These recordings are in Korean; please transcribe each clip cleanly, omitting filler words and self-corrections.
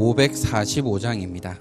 545장입니다.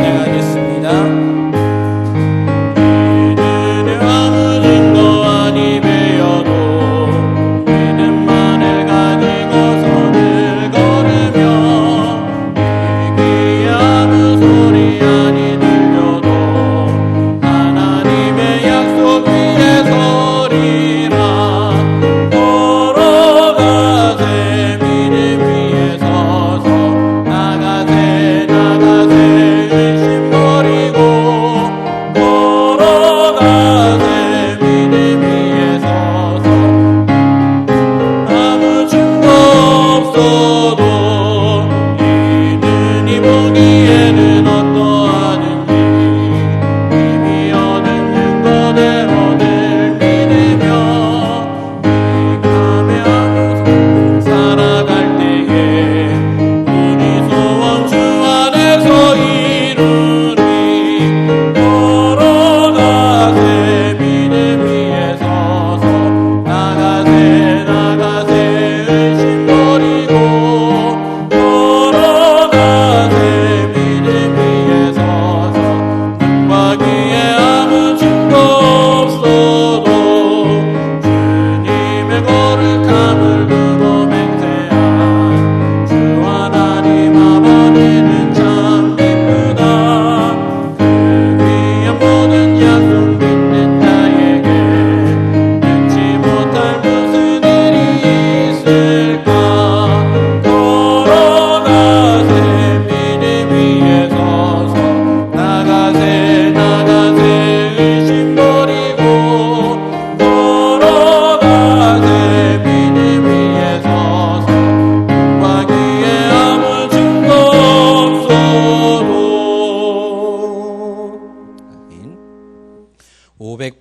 아멘.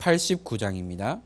589장입니다.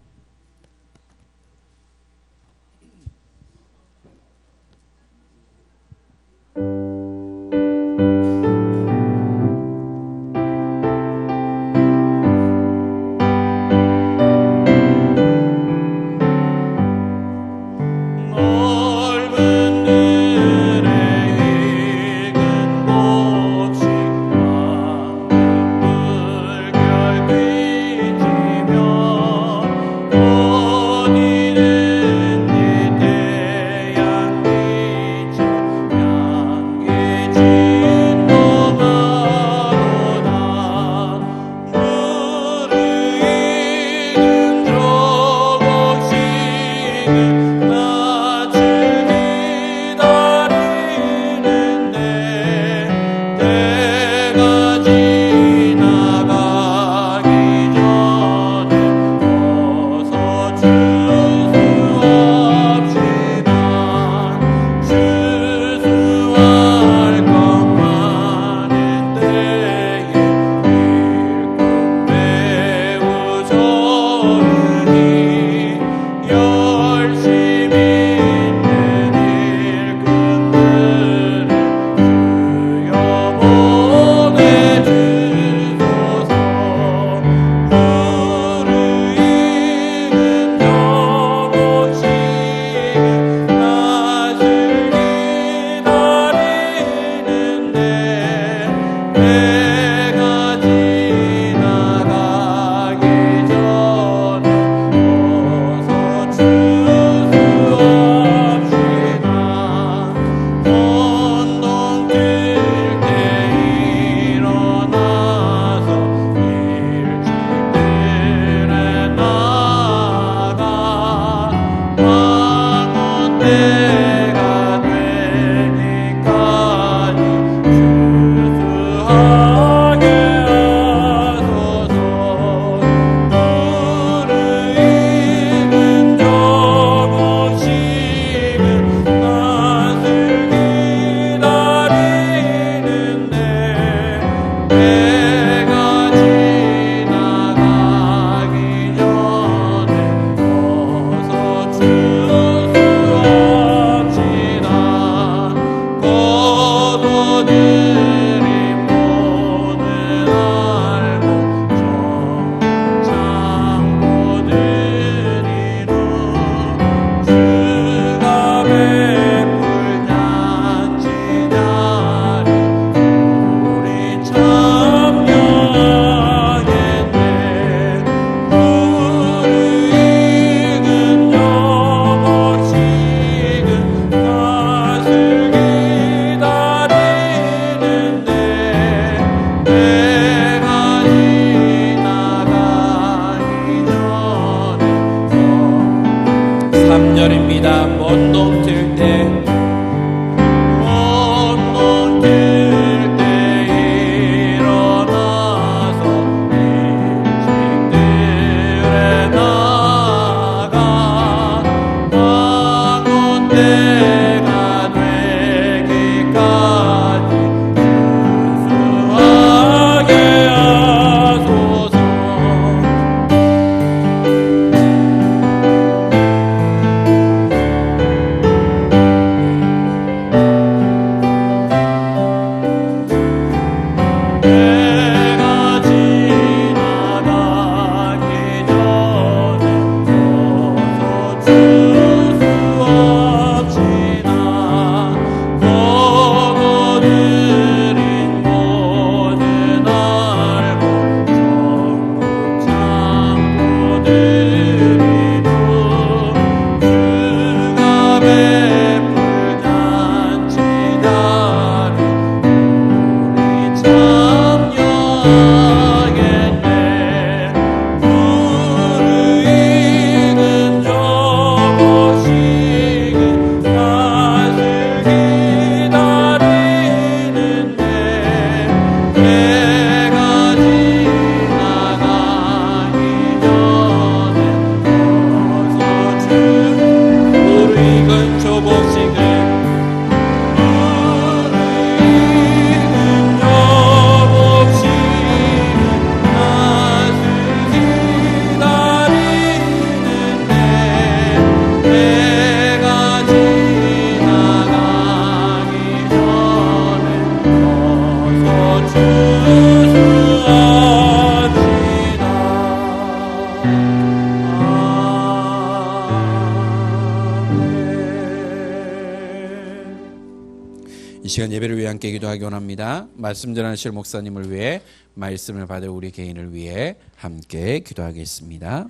시간 예배를 위해 함께 기도하기 원합니다. 말씀 전하실 목사님을 위해, 말씀을 받을 우리 개인을 위해 함께 기도하겠습니다.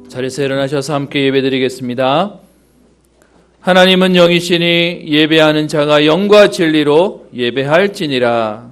자리에서 일어나셔서 함께 예배드리겠습니다. 하나님은 영이시니 예배하는 자가 영과 진리로 예배할지니라.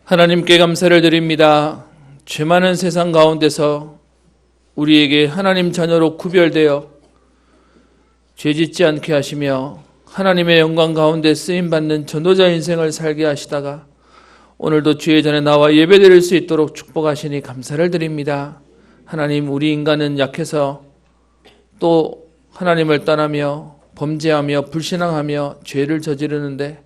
하나님께 감사를 드립니다. 죄 많은 세상 가운데서 우리에게 하나님 자녀로 구별되어 죄짓지 않게 하시며 하나님의 영광 가운데 쓰임받는 전도자 인생을 살게 하시다가 오늘도 주의 전에 나와 예배드릴 수 있도록 축복하시니 감사를 드립니다. 하나님, 우리 인간은 약해서 또 하나님을 떠나며 범죄하며 불신앙하며 죄를 저지르는데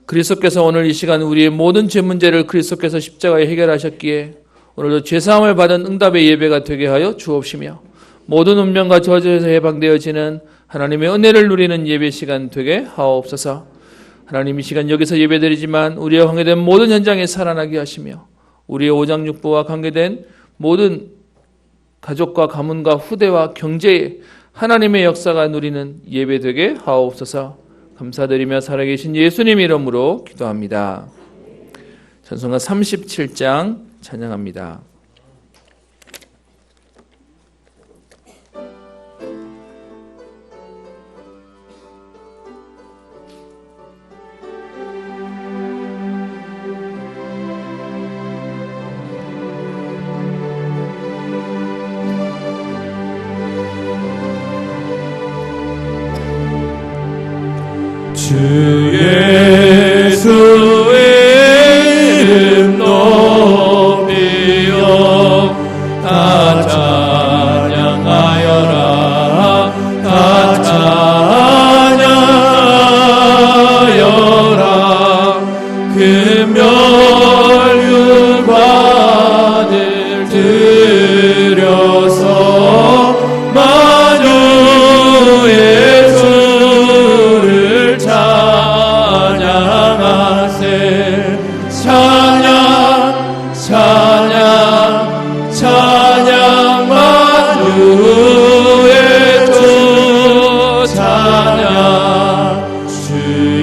그리스도께서 오늘 이 시간 우리의 모든 죄 문제를 그리스도께서 십자가에 해결하셨기에 오늘도 죄사함을 받은 응답의 예배가 되게 하여 주옵시며 모든 운명과 저주에서 해방되어지는 하나님의 은혜를 누리는 예배 시간 되게 하옵소서. 하나님, 이 시간 여기서 예배드리지만 우리와 관계된 모든 현장에 살아나게 하시며 우리의 오장육부와 관계된 모든 가족과 가문과 후대와 경제에 하나님의 역사가 누리는 예배 되게 하옵소서. 감사드리며 살아계신 예수님 이름으로 기도합니다. 찬송가 37장 찬양합니다. 주 예수의 이름 높이여 다 찬양하여라, 다 찬양하여라. 금멸윤관을 들여서 만유의 주를 찬양하세. 찬양 찬양 찬양 만유의 주 찬양. 주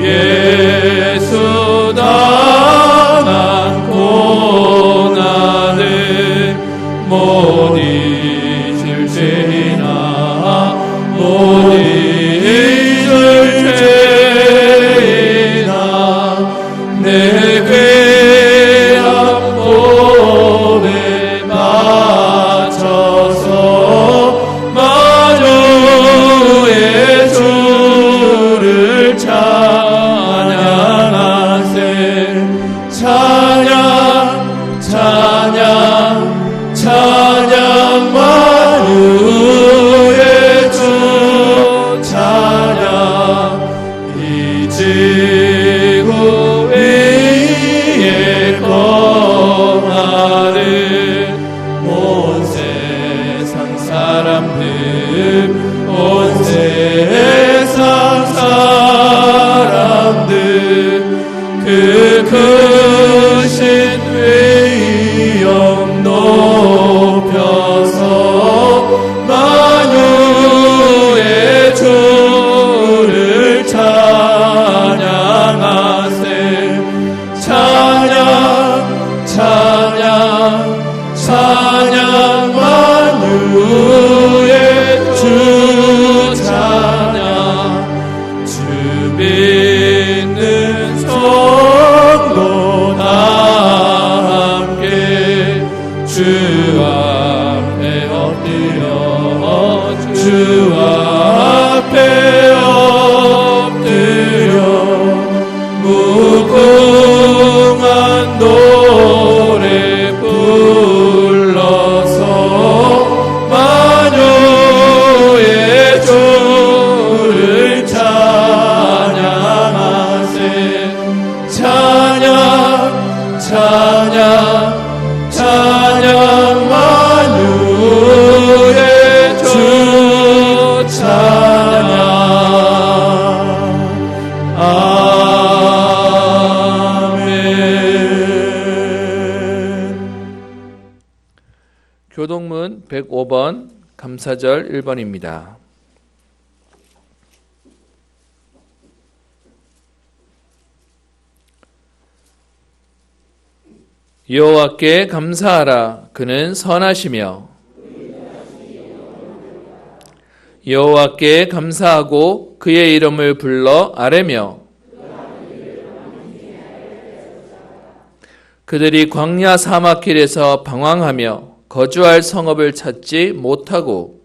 예수 당한 고난을 못 잊을 죄나 못 잊을 죄나 내 괴한 몸에 맞춰서 만유의 주를 찬양하세. 찬양 찬양 찬양 만유의 주 찬양. 이 지구 위에 거하는 온 세상 사람들, 온 세상 사람들 그 크신 위엄 높여서 만유의 주를 찬양하세. 찬양 찬양 찬양 만유의 주 찬양. 주 주 앞에 엎드려 주 앞에 엎드려 무궁한 노래 불러서 만유의 주를 찬양하세. 찬양 찬양 찬양 만유의 주 찬양. 아멘. 교동문 105번 감사절 1번입니다. 여호와께 감사하라. 그는 선하시며 여호와께 감사하고 그의 이름을 불러 아뢰며 그들이 광야 사막길에서 방황하며 거주할 성읍을 찾지 못하고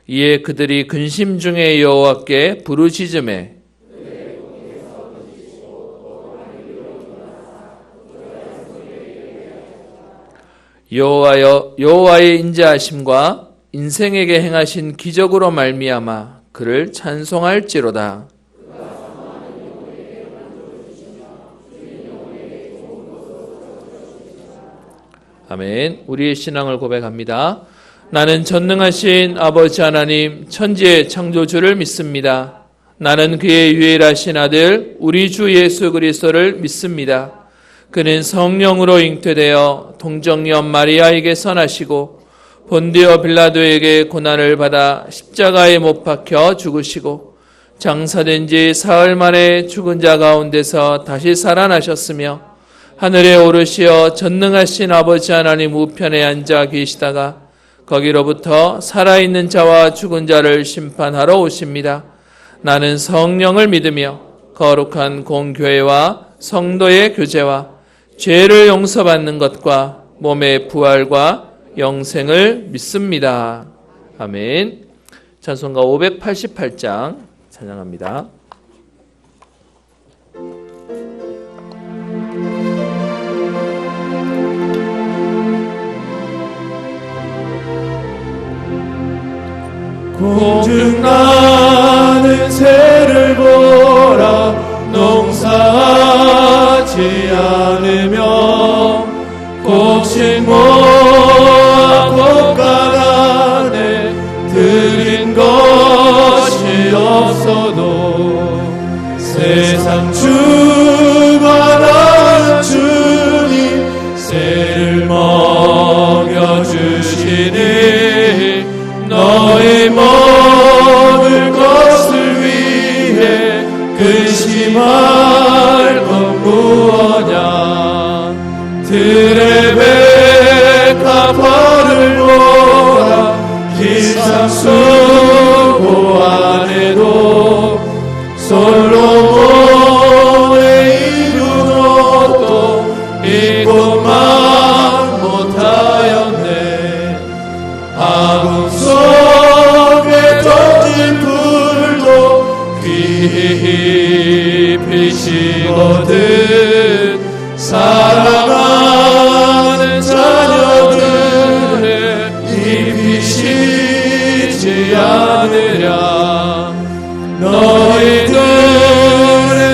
이에 그들이 근심 중에 여호와께 부르짖으매 여호와의 인자하심과 인생에게 행하신 기적으로 말미암아 그를 찬송할지로다. 아멘. 우리의 신앙을 고백합니다. 나는 전능하신 아버지 하나님 천지의 창조주를 믿습니다. 나는 그의 유일하신 아들 우리 주 예수 그리스도를 믿습니다. 그는 성령으로 잉태되어 동정녀 마리아에게서 나시고 본디오 빌라도에게 고난을 받아 십자가에 못 박혀 죽으시고 장사된 지 사흘 만에 죽은 자 가운데서 다시 살아나셨으며 하늘에 오르시어 전능하신 아버지 하나님 우편에 앉아 계시다가 거기로부터 살아있는 자와 죽은 자를 심판하러 오십니다. 나는 성령을 믿으며 거룩한 공교회와 성도의 교제와 죄를 용서받는 것과 몸의 부활과 영생을 믿습니다. 아멘. 찬송가 588장 찬양합니다. 공중나는 새를 보라 농사하지 않으며 곡식 모아 곡간 안에 들인 것이 없어도 세상 주관한 주님 새를 먹여주시니 너희 먹을 것을 위해 근심할 것 무엇냐. 들의 백합화를 보라 길상수고 안에도 솔로몬의 이룬 옷도 이것만 못하였네. 아궁 속에 던진 불도 깊이시거든. 사랑하는 자녀들의 입히시지 않으랴. 너희들은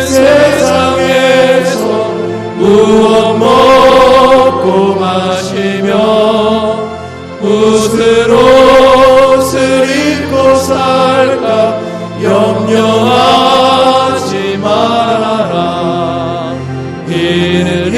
세상에서 무엇 먹고 마시며 무슨 옷을 입고 살까 염려하지 말아라. 이는 이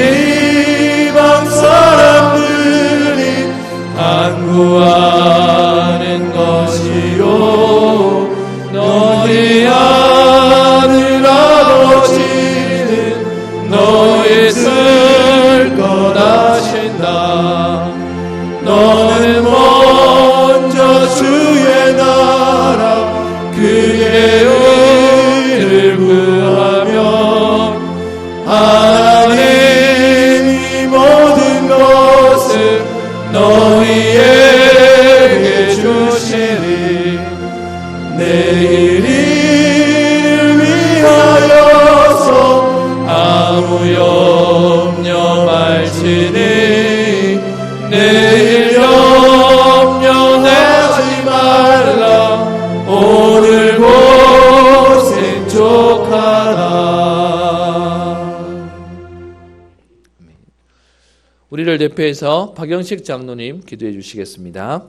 우리를 대표해서 박영식 장로님 기도해 주시겠습니다.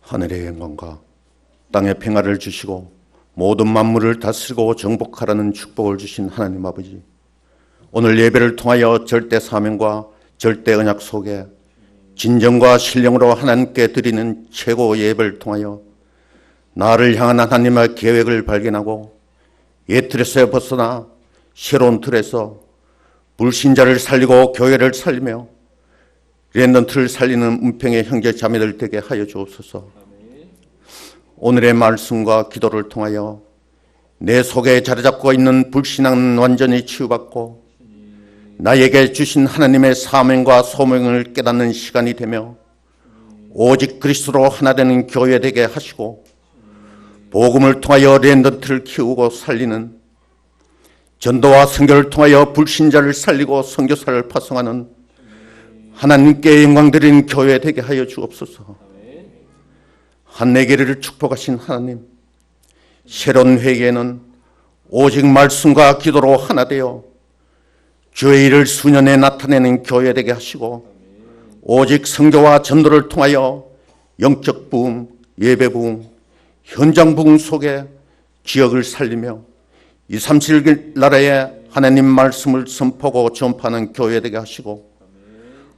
하늘의 영광과 땅의 평화를 주시고 모든 만물을 다스리고 정복하라는 축복을 주신 하나님 아버지, 오늘 예배를 통하여 절대 사명과 절대 언약 속에 진정과 신령으로 하나님께 드리는 최고 예배를 통하여 나를 향한 하나님의 계획을 발견하고 옛 틀에서 벗어나 새로운 틀에서 불신자를 살리고 교회를 살리며 랜던트를 살리는 은평의 형제 자매들 되게 하여 주옵소서. 오늘의 말씀과 기도를 통하여 내 속에 자리 잡고 있는 불신앙은 완전히 치유받고 나에게 주신 하나님의 사명과 소명을 깨닫는 시간이 되며 오직 그리스도로 하나 되는 교회 되게 하시고 복음을 통하여 랜던트를 키우고 살리는, 전도와 선교를 통하여 불신자를 살리고 선교사를 파송하는 하나님께 영광 드리는 교회 되게 하여 주옵소서. 한내계를 축복하신 하나님, 새로운 회개에는 오직 말씀과 기도로 하나 되어 주의 일을 수년에 나타내는 교회 되게 하시고 오직 선교와 전도를 통하여 영적 부흥, 예배 부흥, 현장 부흥 속에 지역을 살리며 237 나라에 하나님 말씀을 선포하고 전파하는 교회 되게 하시고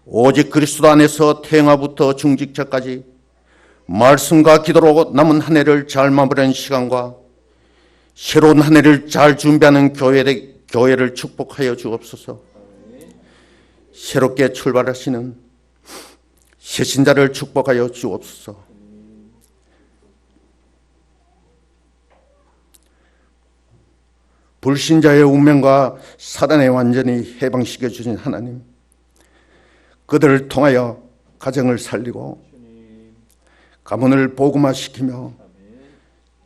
오직 그리스도 안에서 태영아부터 중직자까지 말씀과 기도로 남은 한 해를 잘 마무리하는 시간과 새로운 한 해를 잘 준비하는 교회를 축복하여 주옵소서. 새롭게 출발하시는 새신자를 축복하여 주옵소서. 불신자의 운명과 사단의 완전히 해방시켜 주신 하나님, 그들을 통하여 가정을 살리고 가문을 복음화시키며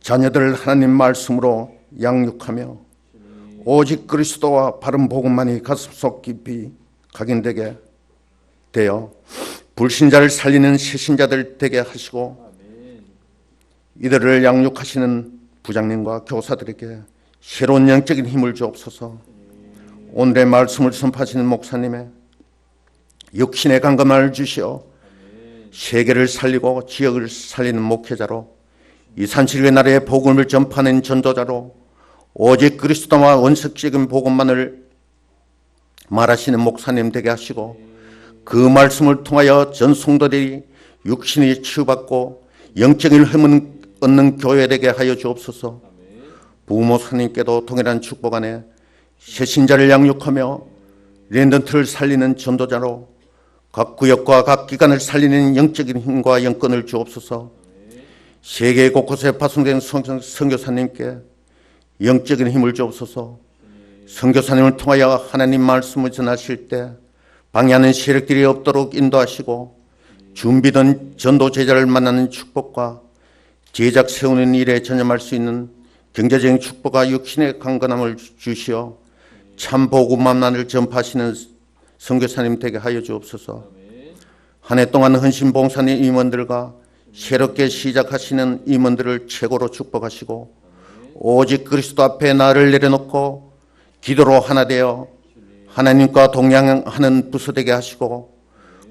자녀들을 하나님 말씀으로 양육하며 오직 그리스도와 바른 복음만이 가슴속 깊이 각인되게 되어 불신자를 살리는 새신자들 되게 하시고 이들을 양육하시는 부장님과 교사들에게 새로운 영적인 힘을 주옵소서. 오늘의 말씀을 선포하시는 목사님의 육신의 강건함을 주시어 세계를 살리고 지역을 살리는 목회자로 237개 나라의 복음을 전파하는 전도자로 오직 그리스도와 원석적인 복음만을 말하시는 목사님 되게 하시고 그 말씀을 통하여 전 성도들이 육신이 치유받고 영적인 힘을 얻는 교회 되게 하여 주옵소서. 부모사님께도 동일한 축복 안에 새신자를 양육하며 랜던트를 살리는 전도자로 각 구역과 각 기관을 살리는 영적인 힘과 영권을 주옵소서. 세계 곳곳에 파송된 선교사님께 영적인 힘을 주옵소서. 선교사님을 통하여 하나님 말씀을 전하실 때 방해하는 세력들이 없도록 인도하시고 준비된 전도 제자를 만나는 축복과 제작 세우는 일에 전념할 수 있는 경제적인 축복과 육신의 강건함을 주시어 참 복음만을 전파하시는 선교사님 되게 하여 주옵소서. 한 해 동안 헌신 봉사님 임원들과 새롭게 시작하시는 임원들을 최고로 축복하시고 오직 그리스도 앞에 나를 내려놓고 기도로 하나 되어 하나님과 동행하는 부서 되게 하시고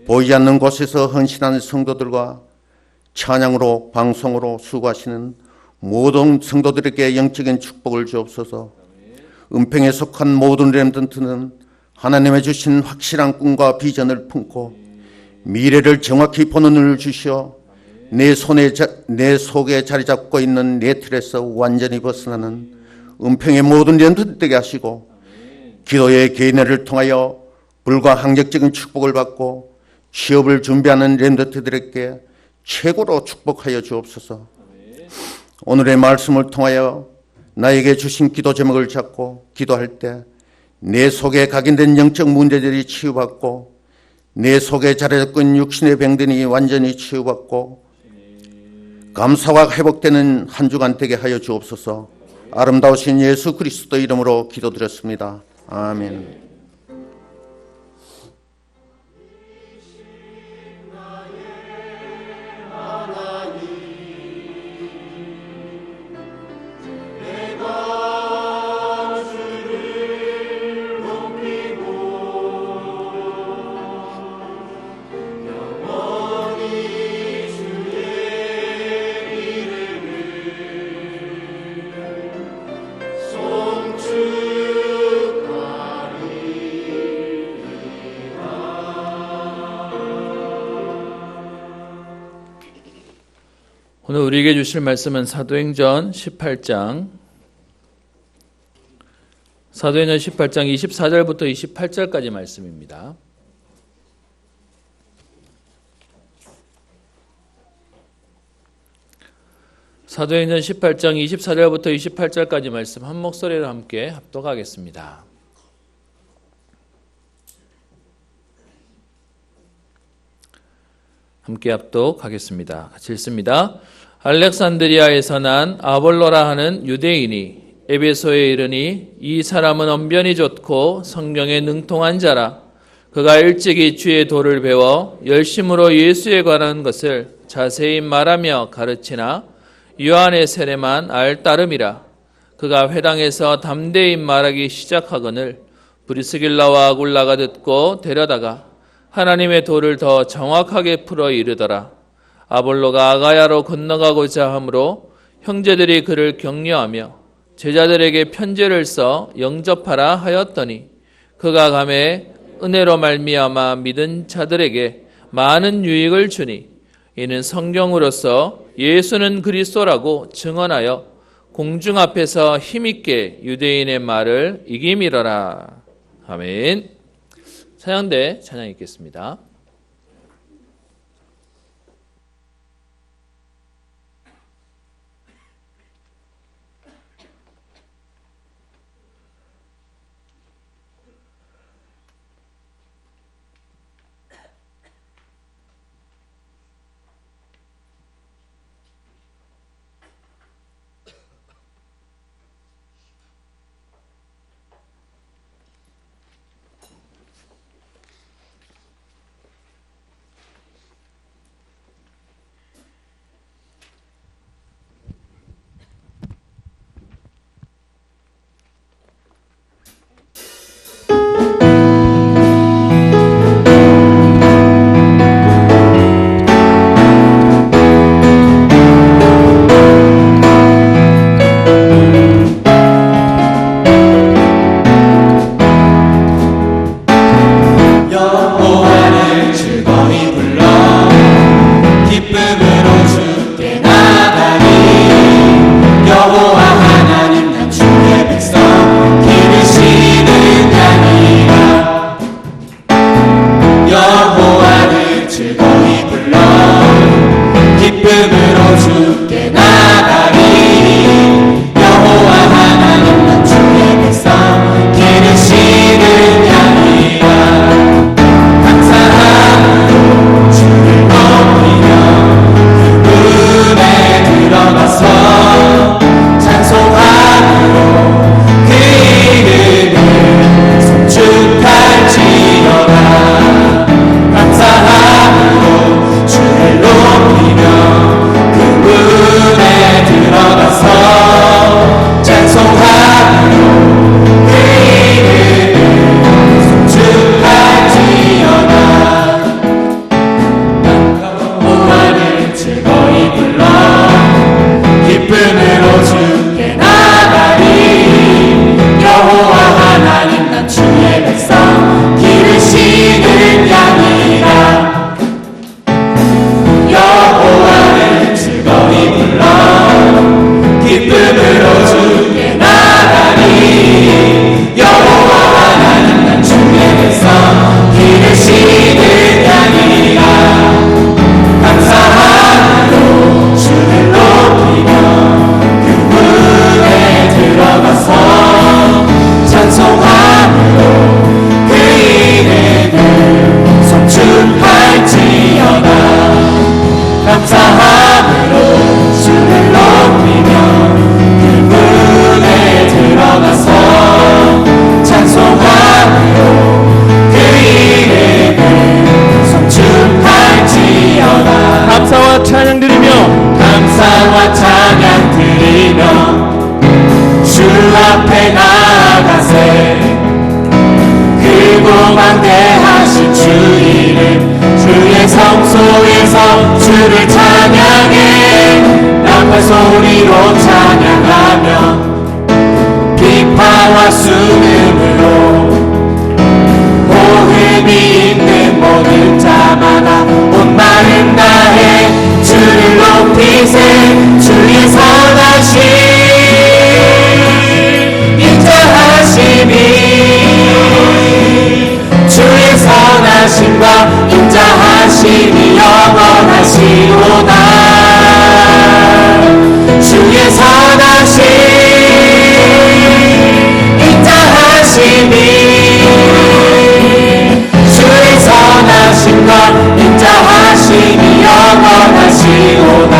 보이지 않는 곳에서 헌신하는 성도들과 찬양으로 방송으로 수고하시는 모든 성도들에게 영적인 축복을 주옵소서. 은평에 속한 모든 렘넌트는 하나님의 주신 확실한 꿈과 비전을 품고 미래를 정확히 보는 눈을 주시어 내 속에 자리 잡고 있는 내 틀에서 완전히 벗어나는 은평의 모든 렘넌트 되게 하시고 기도의 개인회를 통하여 불과 항적적인 축복을 받고 취업을 준비하는 렘넌트들에게 최고로 축복하여 주옵소서. 오늘의 말씀을 통하여 나에게 주신 기도 제목을 잡고 기도할 때 내 속에 각인된 영적 문제들이 치유받고 내 속에 자리 잡고 있는 육신의 병든이 완전히 치유받고 감사와 회복되는 한 주간 되게 하여 주옵소서. 아름다우신 예수 그리스도 이름으로 기도드렸습니다. 아멘. 오늘 우리에게 주실 말씀은 사도행전 18장 24절부터 28절까지 말씀입니다. 사도행전 18장 24절부터 28절까지 말씀 한 목소리로 함께 합독하겠습니다. 함께 합독하겠습니다. 같이 읽습니다. 알렉산드리아에서 난 아볼로라 하는 유대인이 에베소에 이르니 이 사람은 언변이 좋고 성경에 능통한 자라. 그가 일찍이 주의 도를 배워 열심으로 예수에 관한 것을 자세히 말하며 가르치나 요한의 세례만 알 따름이라. 그가 회당에서 담대히 말하기 시작하거늘 브리스길라와 아굴라가 듣고 데려다가 하나님의 도를 더 정확하게 풀어 이르더라. 아볼로가 아가야로 건너가고자 하므로 형제들이 그를 격려하며 제자들에게 편지를 써 영접하라 하였더니 그가 가매 은혜로 말미암아 믿은 자들에게 많은 유익을 주니 이는 성경으로서 예수는 그리스도라고 증언하여 공중 앞에서 힘있게 유대인의 말을 이기미러라. 아멘. 찬양대 찬양 읽겠습니다. 고만대하신 주 이름 주의 성소에서 주를 찬양해 나팔 소리로 찬양하며 비파와 순음으로 호흡이 있는 모든 자마다 온 마음 다해 주를 높이 높이세 주의 선하심 인자하심이 주의 선하심과 인자하심이 영원하시로다 주의 선하심 인자하심이 주의 선하심과 인자하심이 영원하시로다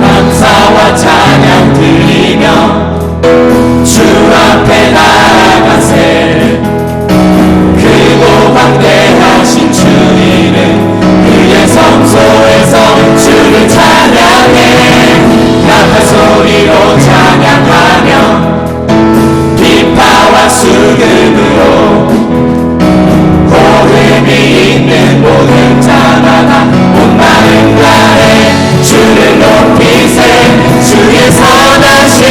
감사와 찬양 드리며 주 앞에 나아가세 크고 방대하신 주 이름 그의 성소에서 주를 찬양해 나팔 소리로 찬양하며 기파와 수금으로 호흡이 있는 모든 자마다 온 마음 다해 주를 높이세 주의 선하심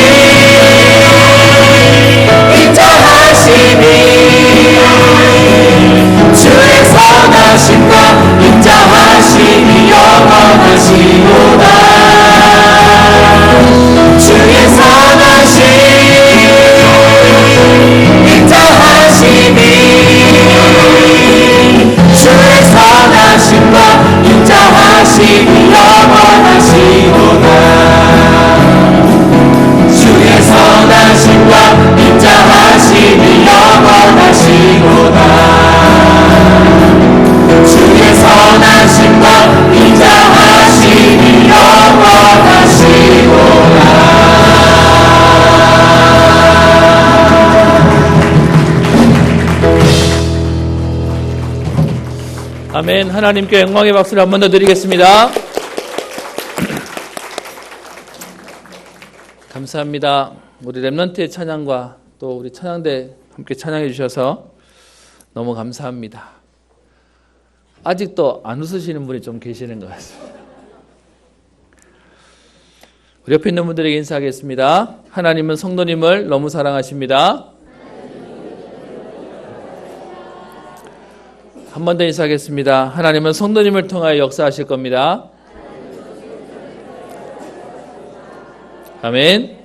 인자하심이 주의 선하심과 인자하심이 영원하시로다 주의 선하심 인자하심이 주의 선하심과 인자하심이 영원하시로다 주의 선하심과 인자하심이 영원하시로다 주의 선하심과 인자하심이 영원하시로다 아멘. 하나님께 영광의 박수를 한 번 더 드리겠습니다. 감사합니다. 우리 렘넌트의 찬양과 또 우리 찬양대 함께 찬양해 주셔서 너무 감사합니다. 아직도 안 웃으시는 분이 좀 계시는 것 같습니다. 우리 옆에 있는 분들에게 인사하겠습니다. 하나님은 성도님을 너무 사랑하십니다. 한 번 더 인사하겠습니다. 하나님은 성도님을 통하여 역사하실 겁니다. 아멘.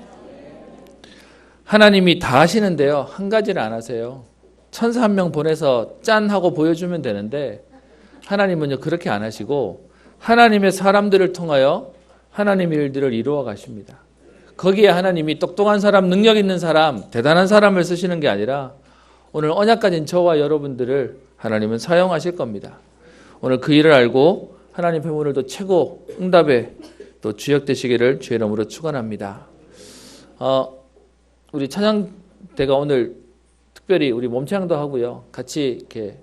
하나님이 다 하시는데요, 한 가지를 안 하세요. 천사 한 명 보내서 짠 하고 보여주면 되는데 하나님은요 그렇게 안 하시고 하나님의 사람들을 통하여 하나님의 일들을 이루어 가십니다. 거기에 하나님이 똑똑한 사람, 능력 있는 사람, 대단한 사람을 쓰시는 게 아니라 오늘 언약 가진 저와 여러분들을 하나님은 사용하실 겁니다. 오늘 그 일을 알고 하나님 앞에 오늘도 최고 응답에 또 주역되시기를 주의 이름으로 축원합니다. 우리 찬양대가 오늘 특별히 우리 몸창도 하고요. 같이 이렇게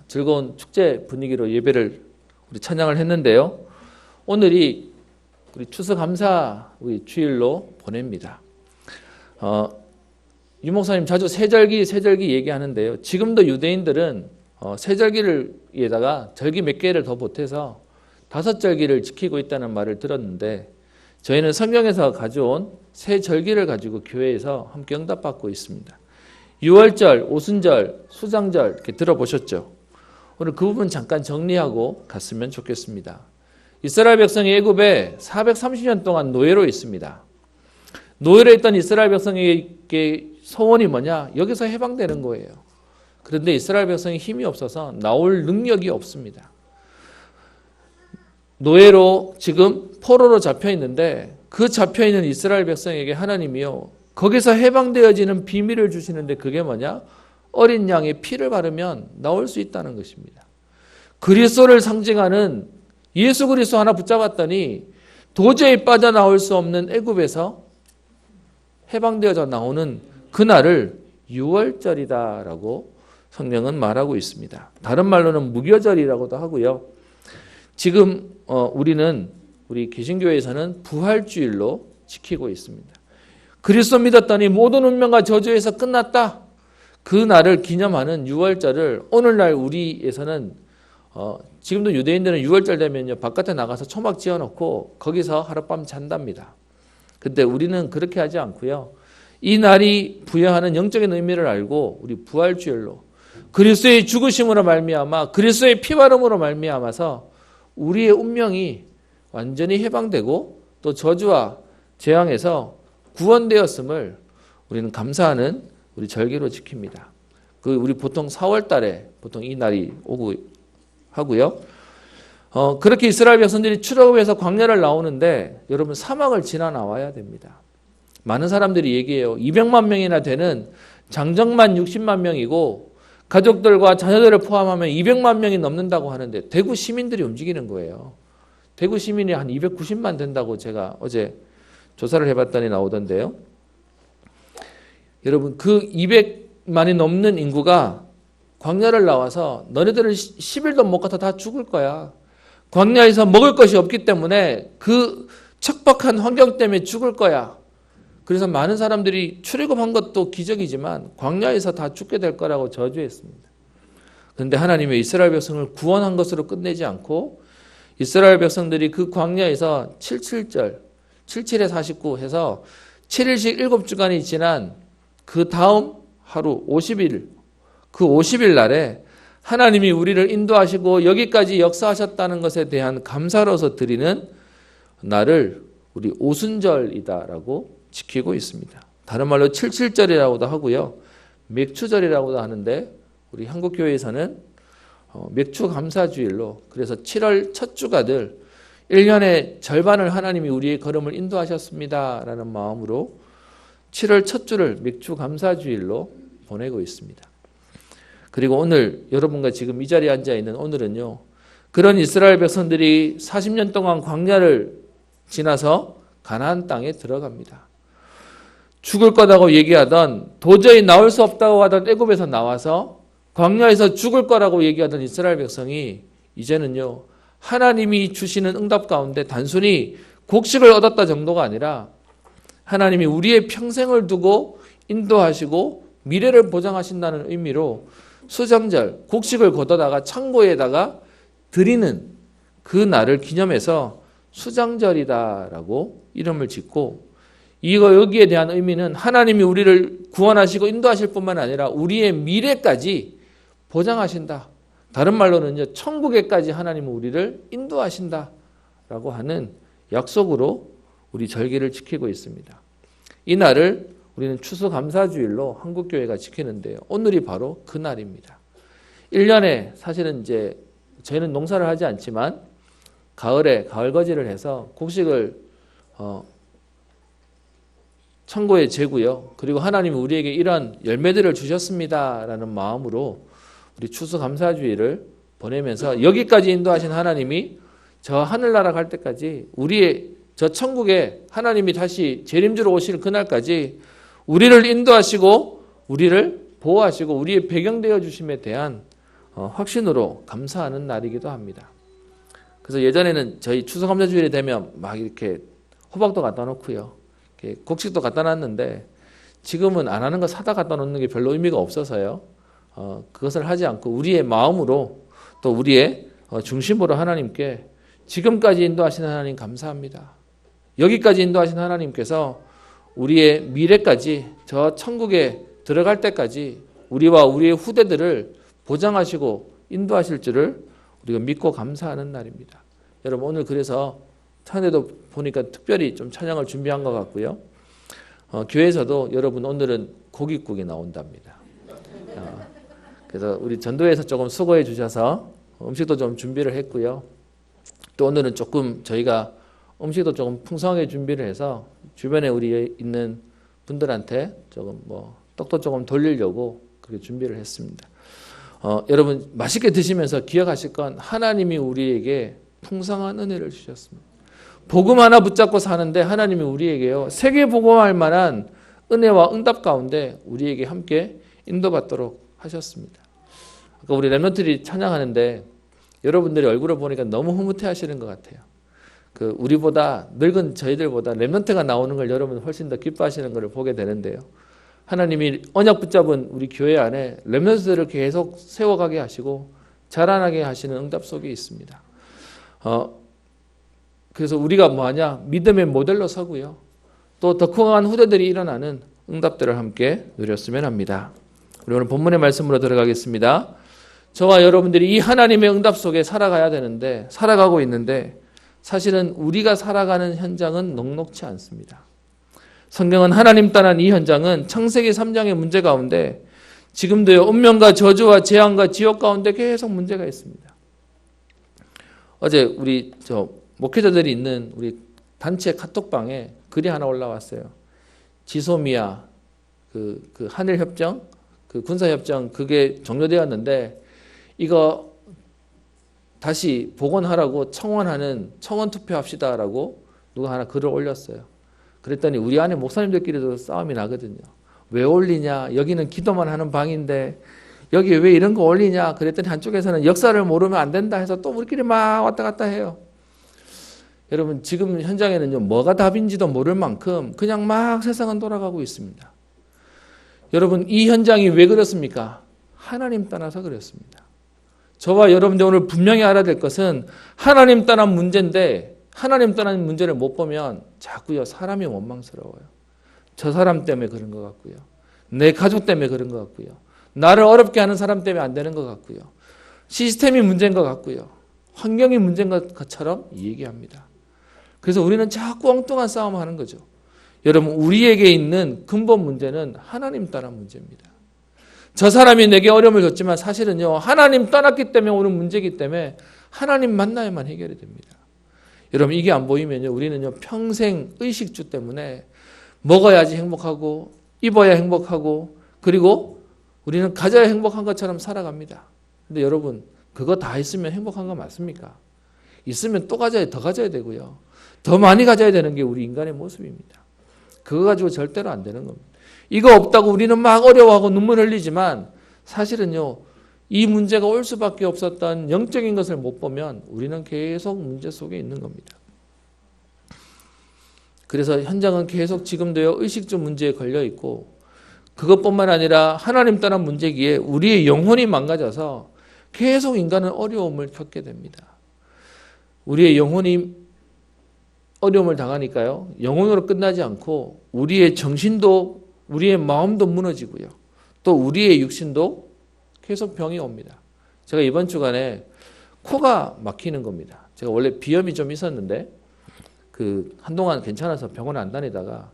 즐거운 축제 분위기로 예배를 우리 찬양을 했는데요. 오늘이 우리 추수감사 우리 주일로 보냅니다. 유 목사님 자주 세절기 얘기하는데요. 지금도 유대인들은 세절기를에다가 절기 몇 개를 더 보태서 5절기를 지키고 있다는 말을 들었는데 저희는 성경에서 가져온 세 절기를 가지고 교회에서 함께 응답받고 있습니다. 유월절, 오순절, 수장절 이렇게 들어보셨죠? 오늘 그 부분 잠깐 정리하고 갔으면 좋겠습니다. 이스라엘 백성이 애굽에 430년 동안 노예로 있습니다. 노예로 있던 이스라엘 백성에게 소원이 뭐냐? 여기서 해방되는 거예요. 그런데 이스라엘 백성이 힘이 없어서 나올 능력이 없습니다. 노예로 지금 포로로 잡혀 있는데 그 잡혀 있는 이스라엘 백성에게 하나님이요 거기서 해방되어지는 비밀을 주시는데 그게 뭐냐? 어린 양의 피를 바르면 나올 수 있다는 것입니다. 그리스도를 상징하는 예수 그리스도 하나 붙잡았더니 도저히 빠져나올 수 없는 애굽에서 해방되어져 나오는 그날을 유월절이다라고 성경은 말하고 있습니다. 다른 말로는 무교절이라고도 하고요. 지금 우리 개신교회에서는 부활주일로 지키고 있습니다. 그리스도 믿었더니 모든 운명과 저주에서 끝났다. 그 날을 기념하는 유월절을 오늘날 우리에서는 지금도 유대인들은 유월절 되면요 바깥에 나가서 초막 지어놓고 거기서 하룻밤 잔답니다. 근데 우리는 그렇게 하지 않고요. 이 날이 부여하는 영적인 의미를 알고 우리 부활주일로 그리스도의 죽으심으로 말미암아 그리스도의 피바름으로 말미암아서 우리의 운명이 완전히 해방되고 또 저주와 재앙에서 구원되었음을 우리는 감사하는 우리 절기로 지킵니다. 우리 보통 4월 달에 보통 이 날이 오고 하고요. 그렇게 이스라엘 백성들이 출애굽해서 광야를 나오는데 여러분 사막을 지나 나와야 됩니다. 많은 사람들이 얘기해요. 200만 명이나 되는 장정만 60만 명이고 가족들과 자녀들을 포함하면 200만 명이 넘는다고 하는데 대구 시민들이 움직이는 거예요. 대구 시민이 한 290만 된다고 제가 어제 조사를 해봤더니 나오던데요. 여러분 그 200만이 넘는 인구가 광야를 나와서 너네들은 10일도 못 가서 다 죽을 거야. 광야에서 먹을 것이 없기 때문에 그 척박한 환경 때문에 죽을 거야. 그래서 많은 사람들이 출애굽한 것도 기적이지만 광야에서 다 죽게 될 거라고 저주했습니다. 그런데 하나님이 이스라엘 백성을 구원한 것으로 끝내지 않고 이스라엘 백성들이 그 광야에서 77절, 77에 49 해서 7일씩 7주간이 지난 그 다음 하루 50일, 그 50일 날에 하나님이 우리를 인도하시고 여기까지 역사하셨다는 것에 대한 감사로서 드리는 날을 우리 오순절이다라고 지키고 있습니다. 다른 말로 77절이라고도 하고요. 맥추절이라고도 하는데 우리 한국교회에서는 맥추 감사주일로 그래서 7월 첫 주가들 1년의 절반을 하나님이 우리의 걸음을 인도하셨습니다. 라는 마음으로 7월 첫 주를 맥추 감사주일로 보내고 있습니다. 그리고 오늘 여러분과 지금 이 자리에 앉아 있는 오늘은요. 그런 이스라엘 백성들이 40년 동안 광야를 지나서 가나안 땅에 들어갑니다. 죽을 거라고 얘기하던 도저히 나올 수 없다고 하던 애굽에서 나와서 광야에서 죽을 거라고 얘기하던 이스라엘 백성이 이제는요. 하나님이 주시는 응답 가운데 단순히 곡식을 얻었다 정도가 아니라 하나님이 우리의 평생을 두고 인도하시고 미래를 보장하신다는 의미로 수정절, 곡식을 걷어다가 창고에다가 드리는 그 날을 기념해서 수장절이다라고 이름을 짓고 여기에 대한 의미는 하나님이 우리를 구원하시고 인도하실 뿐만 아니라 우리의 미래까지 보장하신다. 다른 말로는요, 천국에까지 하나님은 우리를 인도하신다라고 하는 약속으로 우리 절기를 지키고 있습니다. 이 날을 우리는 추수감사주일로 한국교회가 지키는데요. 오늘이 바로 그 날입니다. 1년에 사실은 이제 저희는 농사를 하지 않지만 가을에 가을거지를 해서 곡식을 창고에 재고요. 그리고 하나님이 우리에게 이런 열매들을 주셨습니다라는 마음으로 우리 추수감사주일을 보내면서 여기까지 인도하신 하나님이 저 하늘나라 갈 때까지 우리의 저 천국에 하나님이 다시 재림주로 오실 그날까지 우리를 인도하시고 우리를 보호하시고 우리의 배경되어 주심에 대한 확신으로 감사하는 날이기도 합니다. 그래서 예전에는 저희 추수감사주일이 되면 막 이렇게 호박도 갖다 놓고요. 곡식도 갖다 놨는데 지금은 안 하는 거 사다 갖다 놓는 게 별로 의미가 없어서요. 그것을 하지 않고 우리의 마음으로 또 우리의 중심으로 하나님께 지금까지 인도하신 하나님 감사합니다. 여기까지 인도하신 하나님께서 우리의 미래까지 저 천국에 들어갈 때까지 우리와 우리의 후대들을 보장하시고 인도하실 줄을 우리가 믿고 감사하는 날입니다. 여러분 오늘 그래서 찬양도 보니까 특별히 좀 찬양을 준비한 것 같고요. 교회에서도 여러분 오늘은 고깃국이 나온답니다. 그래서 우리 전도회에서 조금 수고해 주셔서 음식도 좀 준비를 했고요. 또 오늘은 조금 저희가 음식도 조금 풍성하게 준비를 해서 주변에 우리 있는 분들한테 조금 떡도 조금 돌리려고 그렇게 준비를 했습니다. 여러분 맛있게 드시면서 기억하실 건 하나님이 우리에게 풍성한 은혜를 주셨습니다. 복음 하나 붙잡고 사는데 하나님이 우리에게요 세계 복음할 만한 은혜와 응답 가운데 우리에게 함께 인도받도록 하셨습니다. 아까 우리 렘넌트들이 찬양하는데 여러분들이 얼굴을 보니까 너무 흐뭇해하시는 것 같아요. 우리보다 늙은 저희들보다 렘넌트가 나오는 걸 여러분 훨씬 더 기뻐하시는 것을 보게 되는데요. 하나님이 언약 붙잡은 우리 교회 안에 렘넌트들을 계속 세워가게 하시고 자라나게 하시는 응답 속에 있습니다. 그래서 우리가 뭐하냐? 믿음의 모델로 서고요. 또 더 강한 후대들이 일어나는 응답들을 함께 누렸으면 합니다. 우리 오늘 본문의 말씀으로 들어가겠습니다. 저와 여러분들이 이 하나님의 응답 속에 살아가야 되는데, 살아가고 있는데 사실은 우리가 살아가는 현장은 녹록치 않습니다. 성경은 하나님 떠난 이 현장은 창세기 3장의 문제 가운데 지금도요, 운명과 저주와 재앙과 지옥 가운데 계속 문제가 있습니다. 어제 우리 목회자들이 있는 우리 단체 카톡방에 글이 하나 올라왔어요. 지소미아 그 한일협정, 그 군사협정 그게 종료되었는데 이거 다시 복원하라고 청원 투표합시다라고 누가 하나 글을 올렸어요. 그랬더니 우리 안에 목사님들끼리도 싸움이 나거든요. 왜 올리냐? 여기는 기도만 하는 방인데 여기 왜 이런 거 올리냐? 그랬더니 한쪽에서는 역사를 모르면 안 된다 해서 또 우리끼리 막 왔다 갔다 해요. 여러분 지금 현장에는요, 뭐가 답인지도 모를 만큼 그냥 막 세상은 돌아가고 있습니다. 여러분 이 현장이 왜 그렇습니까? 하나님 떠나서 그렇습니다. 저와 여러분들 오늘 분명히 알아야 될 것은 하나님 떠난 문제인데, 하나님 떠난 문제를 못 보면 자꾸요 사람이 원망스러워요. 저 사람 때문에 그런 것 같고요, 내 가족 때문에 그런 것 같고요, 나를 어렵게 하는 사람 때문에 안 되는 것 같고요, 시스템이 문제인 것 같고요, 환경이 문제인 것처럼 얘기합니다. 그래서 우리는 자꾸 엉뚱한 싸움을 하는 거죠. 여러분 우리에게 있는 근본 문제는 하나님 떠난 문제입니다. 저 사람이 내게 어려움을 줬지만 사실은요, 하나님 떠났기 때문에 오는 문제이기 때문에 하나님 만나야만 해결이 됩니다. 여러분 이게 안 보이면요, 우리는요 평생 의식주 때문에 먹어야지 행복하고 입어야 행복하고 그리고 우리는 가져야 행복한 것처럼 살아갑니다. 근데 여러분 그거 다 있으면 행복한 거 맞습니까? 있으면 또 가져야, 더 가져야 되고요, 더 많이 가져야 되는 게 우리 인간의 모습입니다. 그거 가지고 절대로 안 되는 겁니다. 이거 없다고 우리는 막 어려워하고 눈물 흘리지만 사실은요, 이 문제가 올 수밖에 없었던 영적인 것을 못 보면 우리는 계속 문제 속에 있는 겁니다. 그래서 현장은 계속 지금도요 의식주 문제에 걸려 있고, 그것뿐만 아니라 하나님 떠난 문제기에 우리의 영혼이 망가져서 계속 인간은 어려움을 겪게 됩니다. 우리의 영혼이 어려움을 당하니까요, 영혼으로 끝나지 않고 우리의 정신도 우리의 마음도 무너지고요, 또 우리의 육신도 계속 병이 옵니다. 제가 이번 주간에 코가 막히는 겁니다. 제가 원래 비염이 좀 있었는데 한동안 괜찮아서 병원에 안 다니다가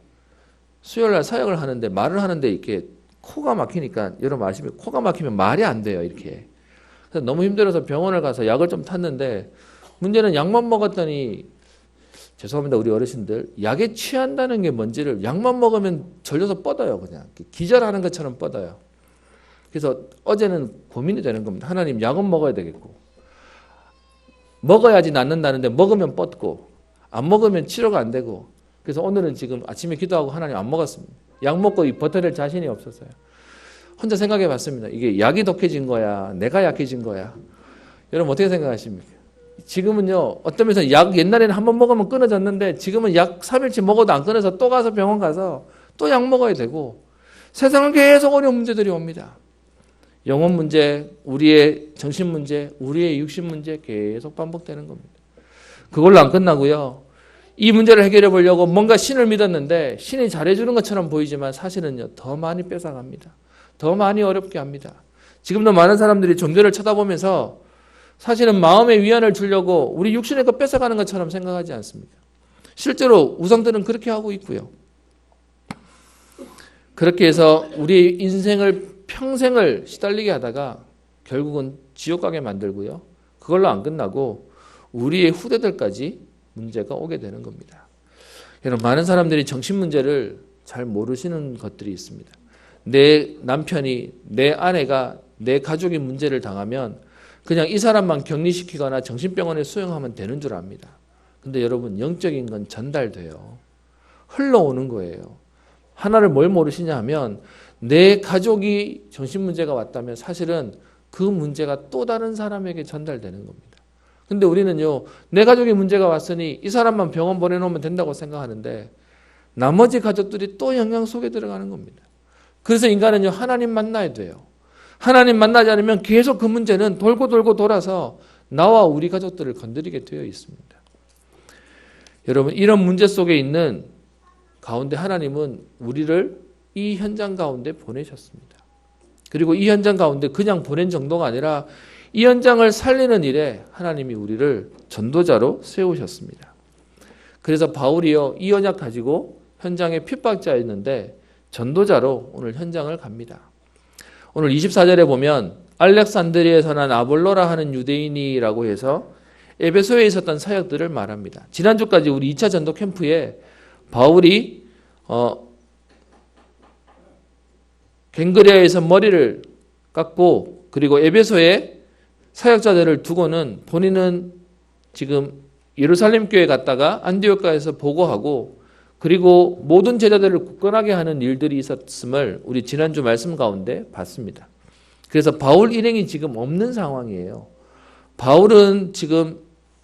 수요일날 사역을 하는데 말을 하는데 이렇게 코가 막히니까, 여러분 아시면 코가 막히면 말이 안 돼요 이렇게. 그래서 너무 힘들어서 병원을 가서 약을 좀 탔는데 문제는 약만 먹었더니, 죄송합니다 우리 어르신들, 약에 취한다는 게 뭔지를, 약만 먹으면 절려서 뻗어요. 그냥 기절하는 것처럼 뻗어요. 그래서 어제는 고민이 되는 겁니다. 하나님 약은 먹어야 되겠고, 먹어야지 낫는다는데 먹으면 뻗고, 안 먹으면 치료가 안 되고, 그래서 오늘은 지금 아침에 기도하고 하나님 안 먹었습니다. 약 먹고 버텨낼 자신이 없었어요. 혼자 생각해 봤습니다. 이게 약이 독해진 거야, 내가 약해진 거야? 여러분 어떻게 생각하십니까? 지금은요 어떤 면에서 약, 옛날에는 한 번 먹으면 끊어졌는데 지금은 약 3일치 먹어도 안 끊어서 또 가서 병원 가서 또 약 먹어야 되고, 세상은 계속 어려운 문제들이 옵니다. 영혼 문제, 우리의 정신 문제, 우리의 육신 문제 계속 반복되는 겁니다. 그걸로 안 끝나고요, 이 문제를 해결해 보려고 뭔가 신을 믿었는데 신이 잘해주는 것처럼 보이지만 사실은요 더 많이 뺏어갑니다. 더 많이 어렵게 합니다. 지금도 많은 사람들이 종교를 쳐다보면서 사실은 마음의 위안을 주려고 우리 육신의 것 뺏어가는 것처럼 생각하지 않습니까? 실제로 우상들은 그렇게 하고 있고요. 그렇게 해서 우리 인생을 평생을 시달리게 하다가 결국은 지옥 가게 만들고요, 그걸로 안 끝나고 우리의 후대들까지 문제가 오게 되는 겁니다. 여러분 많은 사람들이 정신 문제를 잘 모르시는 것들이 있습니다. 내 남편이, 내 아내가, 내 가족이 문제를 당하면 그냥 이 사람만 격리시키거나 정신병원에 수용하면 되는 줄 압니다. 근데 여러분 영적인 건 전달돼요. 흘러오는 거예요. 하나를 뭘 모르시냐 하면, 내 가족이 정신 문제가 왔다면 사실은 그 문제가 또 다른 사람에게 전달되는 겁니다. 근데 우리는요, 내 가족이 문제가 왔으니 이 사람만 병원 보내놓으면 된다고 생각하는데 나머지 가족들이 또 영향 속에 들어가는 겁니다. 그래서 인간은요, 하나님 만나야 돼요. 하나님 만나지 않으면 계속 그 문제는 돌고 돌고 돌아서 나와 우리 가족들을 건드리게 되어 있습니다. 여러분 이런 문제 속에 있는 가운데 하나님은 우리를 이 현장 가운데 보내셨습니다. 그리고 이 현장 가운데 그냥 보낸 정도가 아니라 이 현장을 살리는 일에 하나님이 우리를 전도자로 세우셨습니다. 그래서 바울이요, 이 언약 가지고 현장에 핍박자였는데 전도자로 오늘 현장을 갑니다. 오늘 24절에 보면 알렉산드리아에서 난 아볼로라 하는 유대인이라고 해서 에베소에 있었던 사역들을 말합니다. 지난주까지 우리 2차 전도 캠프에 바울이 갱그레아에서 머리를 깎고 그리고 에베소에 사역자들을 두고는 본인은 지금 예루살렘 교회 갔다가 안디옥가에서 보고하고 그리고 모든 제자들을 굳건하게 하는 일들이 있었음을 우리 지난주 말씀 가운데 봤습니다. 그래서 바울 일행이 지금 없는 상황이에요. 바울은 지금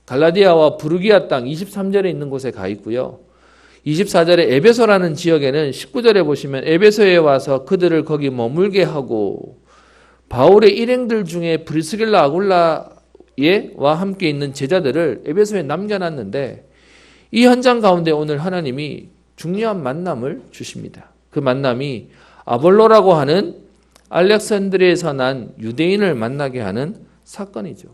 갈라디아와 부르기아 땅 23절에 있는 곳에 가 있고요. 24절에 에베소라는 지역에는 19절에 보시면 에베소에 와서 그들을 거기 머물게 하고 바울의 일행들 중에 브리스길라 아굴라와 함께 있는 제자들을 에베소에 남겨놨는데 이 현장 가운데 오늘 하나님이 중요한 만남을 주십니다. 그 만남이 아볼로라고 하는 알렉산드리아에서 난 유대인을 만나게 하는 사건이죠.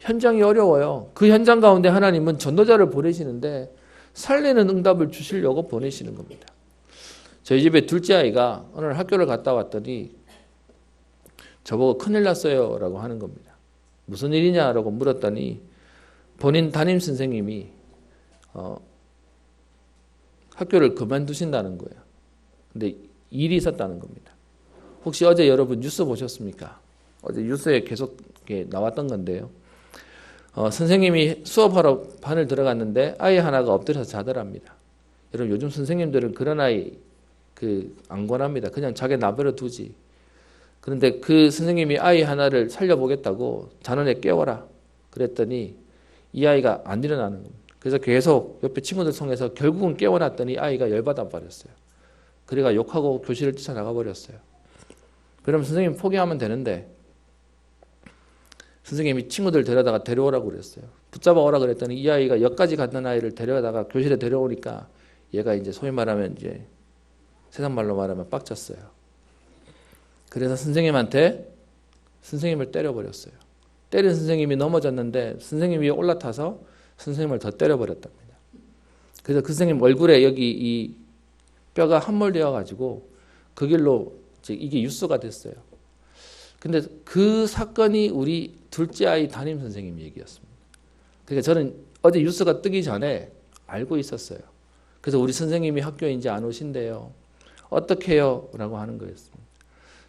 현장이 어려워요. 그 현장 가운데 하나님은 전도자를 보내시는데 살리는 응답을 주시려고 보내시는 겁니다. 저희 집에 둘째 아이가 오늘 학교를 갔다 왔더니 저보고 큰일 났어요 라고 하는 겁니다. 무슨 일이냐라고 물었더니 본인 담임 선생님이 학교를 그만두신다는 거예요. 근데 일이 있었다는 겁니다. 혹시 어제 여러분 뉴스 보셨습니까? 어제 뉴스에 계속 나왔던 건데요. 선생님이 수업하러 반을 들어갔는데 아이 하나가 엎드려서 자더랍니다. 여러분 요즘 선생님들은 그런 아이 안 권합니다. 그냥 자기 나버려 두지. 그런데 그 선생님이 아이 하나를 살려보겠다고 자는 애 깨워라 그랬더니 이 아이가 안 일어나는 겁니다. 그래서 계속 옆에 친구들 통해서 결국은 깨워놨더니 아이가 열받아 버렸어요. 그래가 욕하고 교실을 뛰쳐나가 버렸어요. 그럼 선생님 포기하면 되는데 선생님이 친구들 데려다가 데려오라고 그랬어요. 붙잡아 오라 그랬더니 이 아이가 역까지 갔던 아이를 데려다가 교실에 데려오니까 얘가 이제 소위 말하면 이제 세상 말로 말하면 빡쳤어요. 그래서 선생님한테 선생님을 때려버렸어요. 때린 선생님이 넘어졌는데 선생님 위에 올라타서 선생님을 더 때려버렸답니다. 그래서 그 선생님 얼굴에 여기 이 뼈가 함몰되어 가지고 그 길로 이게 뉴스가 됐어요. 근데 그 사건이 우리 둘째 아이 담임 선생님 얘기였습니다. 그러니까 저는 어제 뉴스가 뜨기 전에 알고 있었어요. 그래서 우리 선생님이 학교에 이제 안 오신대요. 어떻게 해요? 라고 하는 거였습니다.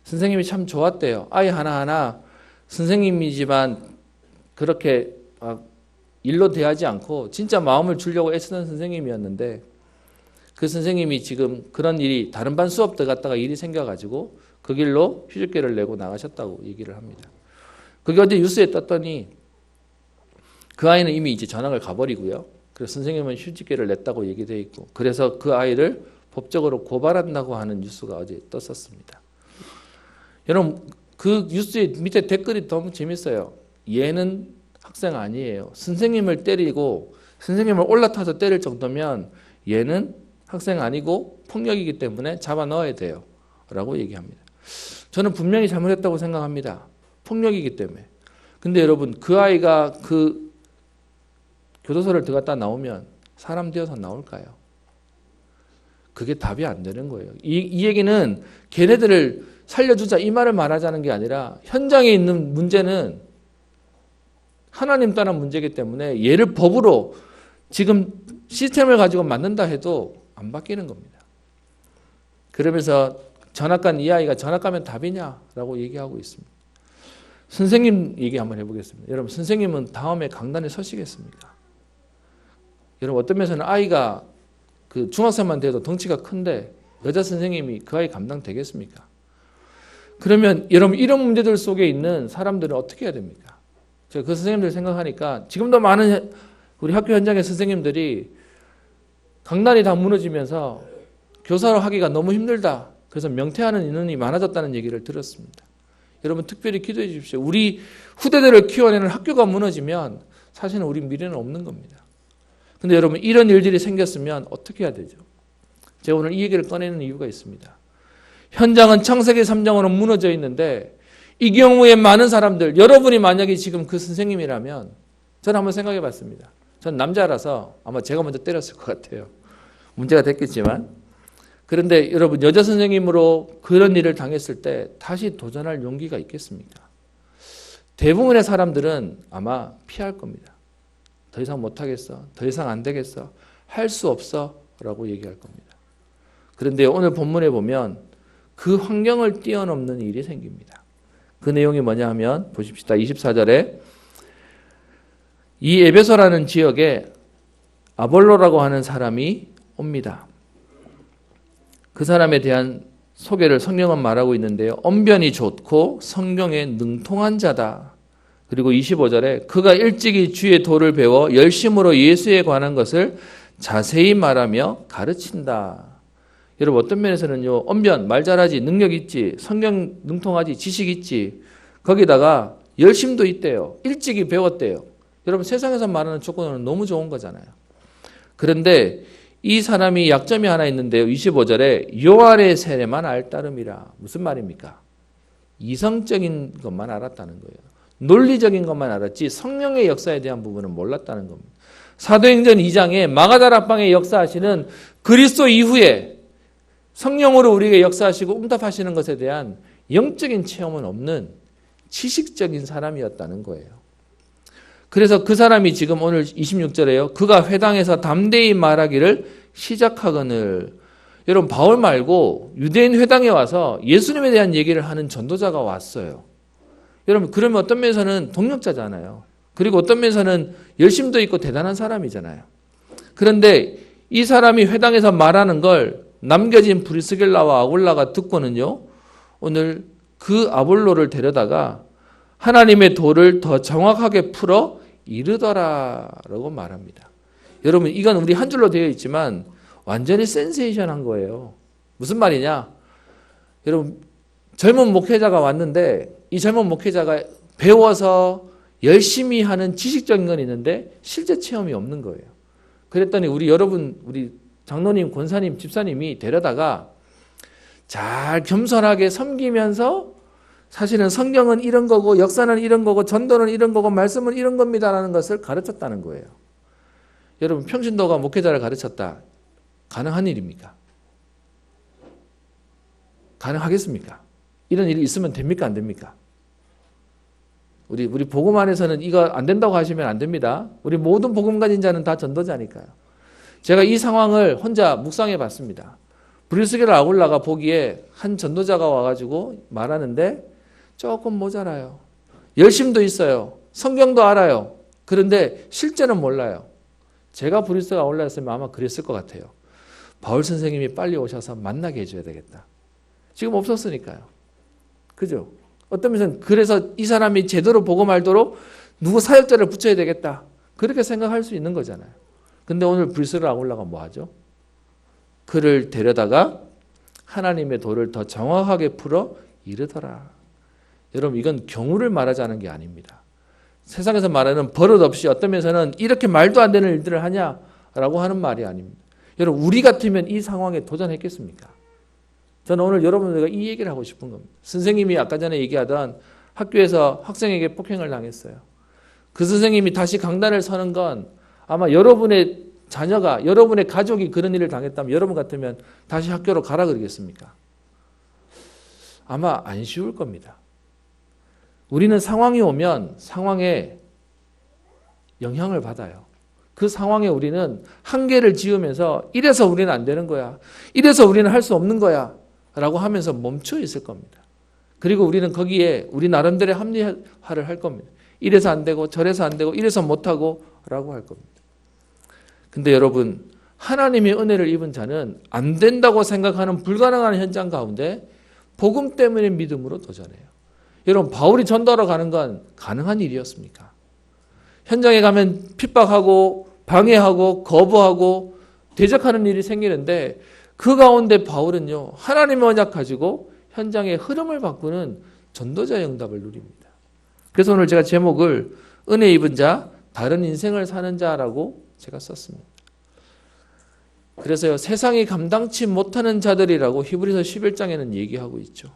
선생님이 참 좋았대요. 아이 하나하나 선생님이지만 그렇게 일로 대하지 않고 진짜 마음을 주려고 애쓰는 선생님이었는데 그 선생님이 지금 그런 일이 다른 반 수업 들어갔다가 일이 생겨가지고 그 길로 휴직계를 내고 나가셨다고 얘기를 합니다. 그게 어제 뉴스에 떴더니 그 아이는 이미 이제 전학을 가버리고요. 그래서 선생님은 휴직계를 냈다고 얘기되어 있고 그래서 그 아이를 법적으로 고발한다고 하는 뉴스가 어제 떴었습니다. 여러분 그 뉴스의 밑에 댓글이 너무 재밌어요. 얘는 학생 아니에요. 선생님을 때리고 선생님을 올라타서 때릴 정도면 얘는 학생 아니고 폭력이기 때문에 잡아 넣어야 돼요. 라고 얘기합니다. 저는 분명히 잘못했다고 생각합니다. 폭력이기 때문에. 근데 여러분 그 아이가 그 교도소를 들어갔다 나오면 사람 되어서 나올까요? 그게 답이 안 되는 거예요. 이 얘기는 걔네들을 살려주자 이 말을 말하자는 게 아니라 현장에 있는 문제는 하나님 따른 문제이기 때문에 얘를 법으로 지금 시스템을 가지고 만든다 해도 안 바뀌는 겁니다. 그러면서 전학간 이 아이가 전학 가면 답이냐라고 얘기하고 있습니다. 선생님 얘기 한번 해보겠습니다. 여러분 선생님은 다음에 강단에 서시겠습니까? 여러분 어떤 면에서는 아이가 그 중학생만 돼도 덩치가 큰데 여자 선생님이 그 아이 감당되겠습니까? 그러면 여러분 이런 문제들 속에 있는 사람들은 어떻게 해야 됩니까? 제가 그 선생님들 생각하니까 지금도 많은 우리 학교 현장의 선생님들이 강단이 다 무너지면서 교사로 하기가 너무 힘들다. 그래서 명퇴하는 인원이 많아졌다는 얘기를 들었습니다. 여러분 특별히 기도해 주십시오. 우리 후대들을 키워내는 학교가 무너지면 사실은 우리 미래는 없는 겁니다. 근데 여러분 이런 일들이 생겼으면 어떻게 해야 되죠? 제가 오늘 이 얘기를 꺼내는 이유가 있습니다. 현장은 창세기 3장으로 무너져 있는데 이 경우에 많은 사람들, 여러분이 만약에 지금 그 선생님이라면 저는 한번 생각해 봤습니다. 전 남자라서 아마 제가 먼저 때렸을 것 같아요. 문제가 됐겠지만. 그런데 여러분, 여자 선생님으로 그런 일을 당했을 때 다시 도전할 용기가 있겠습니까? 대부분의 사람들은 아마 피할 겁니다. 더 이상 못하겠어. 더 이상 안 되겠어. 할 수 없어. 라고 얘기할 겁니다. 그런데 오늘 본문에 보면 그 환경을 뛰어넘는 일이 생깁니다. 그 내용이 뭐냐 하면 보십시다. 24절에 이 에베소라는 지역에 아볼로라고 하는 사람이 옵니다. 그 사람에 대한 소개를 성경은 말하고 있는데요. 언변이 좋고 성경에 능통한 자다. 그리고 25절에 그가 일찍이 주의 도를 배워 열심으로 예수에 관한 것을 자세히 말하며 가르친다. 여러분, 어떤 면에서는요, 언변, 말 잘하지, 능력 있지, 성경 능통하지, 지식 있지, 거기다가 열심도 있대요. 일찍이 배웠대요. 여러분, 세상에서 말하는 조건은 너무 좋은 거잖아요. 그런데 이 사람이 약점이 하나 있는데요. 25절에 요한의 세례만 알따름이라. 무슨 말입니까? 이성적인 것만 알았다는 거예요. 논리적인 것만 알았지 성령의 역사에 대한 부분은 몰랐다는 겁니다. 사도행전 2장에 마가다락방에 역사하시는 그리스도 이후에 성령으로 우리에게 역사하시고 응답하시는 것에 대한 영적인 체험은 없는 지식적인 사람이었다는 거예요. 그래서 그 사람이 지금 오늘 26절에요. 그가 회당에서 담대히 말하기를 시작하거늘. 여러분, 바울 말고 유대인 회당에 와서 예수님에 대한 얘기를 하는 전도자가 왔어요. 여러분, 그러면 어떤 면에서는 동력자잖아요. 그리고 어떤 면에서는 열심도 있고 대단한 사람이잖아요. 그런데 이 사람이 회당에서 말하는 걸 남겨진 브리스길라와 아굴라가 듣고는요, 오늘 그 아볼로를 데려다가 하나님의 도를 더 정확하게 풀어 이르더라라고 말합니다. 여러분, 이건 우리 한 줄로 되어 있지만 완전히 센세이션한 거예요. 무슨 말이냐? 여러분, 젊은 목회자가 왔는데 이 젊은 목회자가 배워서 열심히 하는 지식적인 건 있는데 실제 체험이 없는 거예요. 그랬더니 우리 장로님, 권사님, 집사님이 데려다가 잘 겸손하게 섬기면서 사실은 성경은 이런 거고 역사는 이런 거고 전도는 이런 거고 말씀은 이런 겁니다라는 것을 가르쳤다는 거예요. 여러분, 평신도가 목회자를 가르쳤다. 가능한 일입니까? 가능하겠습니까? 이런 일이 있으면 됩니까? 안 됩니까? 우리 복음 안에서는 이거 안 된다고 하시면 안 됩니다. 우리 모든 복음 가진 자는 다 전도자니까요. 제가 이 상황을 혼자 묵상해 봤습니다. 브리스길라 아굴라가 보기에 한 전도자가 와가지고 말하는데 조금 모자라요. 열심도 있어요. 성경도 알아요. 그런데 실제는 몰라요. 제가 브리스길라 아굴라였으면 아마 그랬을 것 같아요. 바울 선생님이 빨리 오셔서 만나게 해줘야 되겠다. 지금 없었으니까요. 그죠? 어떤 면에서는 그래서 이 사람이 제대로 보고 말도록 누구 사역자를 붙여야 되겠다. 그렇게 생각할 수 있는 거잖아요. 근데 오늘 브리스길라 아굴라가 뭐 하죠? 그를 데려다가 하나님의 도를 더 정확하게 풀어 이르더라. 여러분, 이건 경우를 말하자는 게 아닙니다. 세상에서 말하는 버릇 없이 어떤 면에서는 이렇게 말도 안 되는 일들을 하냐라고 하는 말이 아닙니다. 여러분, 우리 같으면 이 상황에 도전했겠습니까? 저는 오늘 여러분들과 이 얘기를 하고 싶은 겁니다. 선생님이 아까 전에 얘기하던 학교에서 학생에게 폭행을 당했어요. 그 선생님이 다시 강단을 서는 건 아마 여러분의 자녀가, 여러분의 가족이 그런 일을 당했다면 여러분 같으면 다시 학교로 가라 그러겠습니까? 아마 안 쉬울 겁니다. 우리는 상황이 오면 상황에 영향을 받아요. 그 상황에 우리는 한계를 지으면서 이래서 우리는 안 되는 거야. 이래서 우리는 할 수 없는 거야. 라고 하면서 멈춰 있을 겁니다. 그리고 우리는 거기에 우리 나름대로의 합리화를 할 겁니다. 이래서 안 되고 저래서 안 되고 이래서 못하고 라고 할 겁니다. 근데 여러분, 하나님의 은혜를 입은 자는 안 된다고 생각하는 불가능한 현장 가운데 복음 때문에 믿음으로 도전해요. 여러분, 바울이 전도하러 가는 건 가능한 일이었습니까? 현장에 가면 핍박하고 방해하고 거부하고 대적하는 일이 생기는데 그 가운데 바울은요, 하나님의 언약 가지고 현장의 흐름을 바꾸는 전도자의 응답을 누립니다. 그래서 오늘 제가 제목을 은혜 입은 자, 다른 인생을 사는 자라고 제가 썼습니다. 그래서요, 세상이 감당치 못하는 자들이라고 히브리서 11장에는 얘기하고 있죠.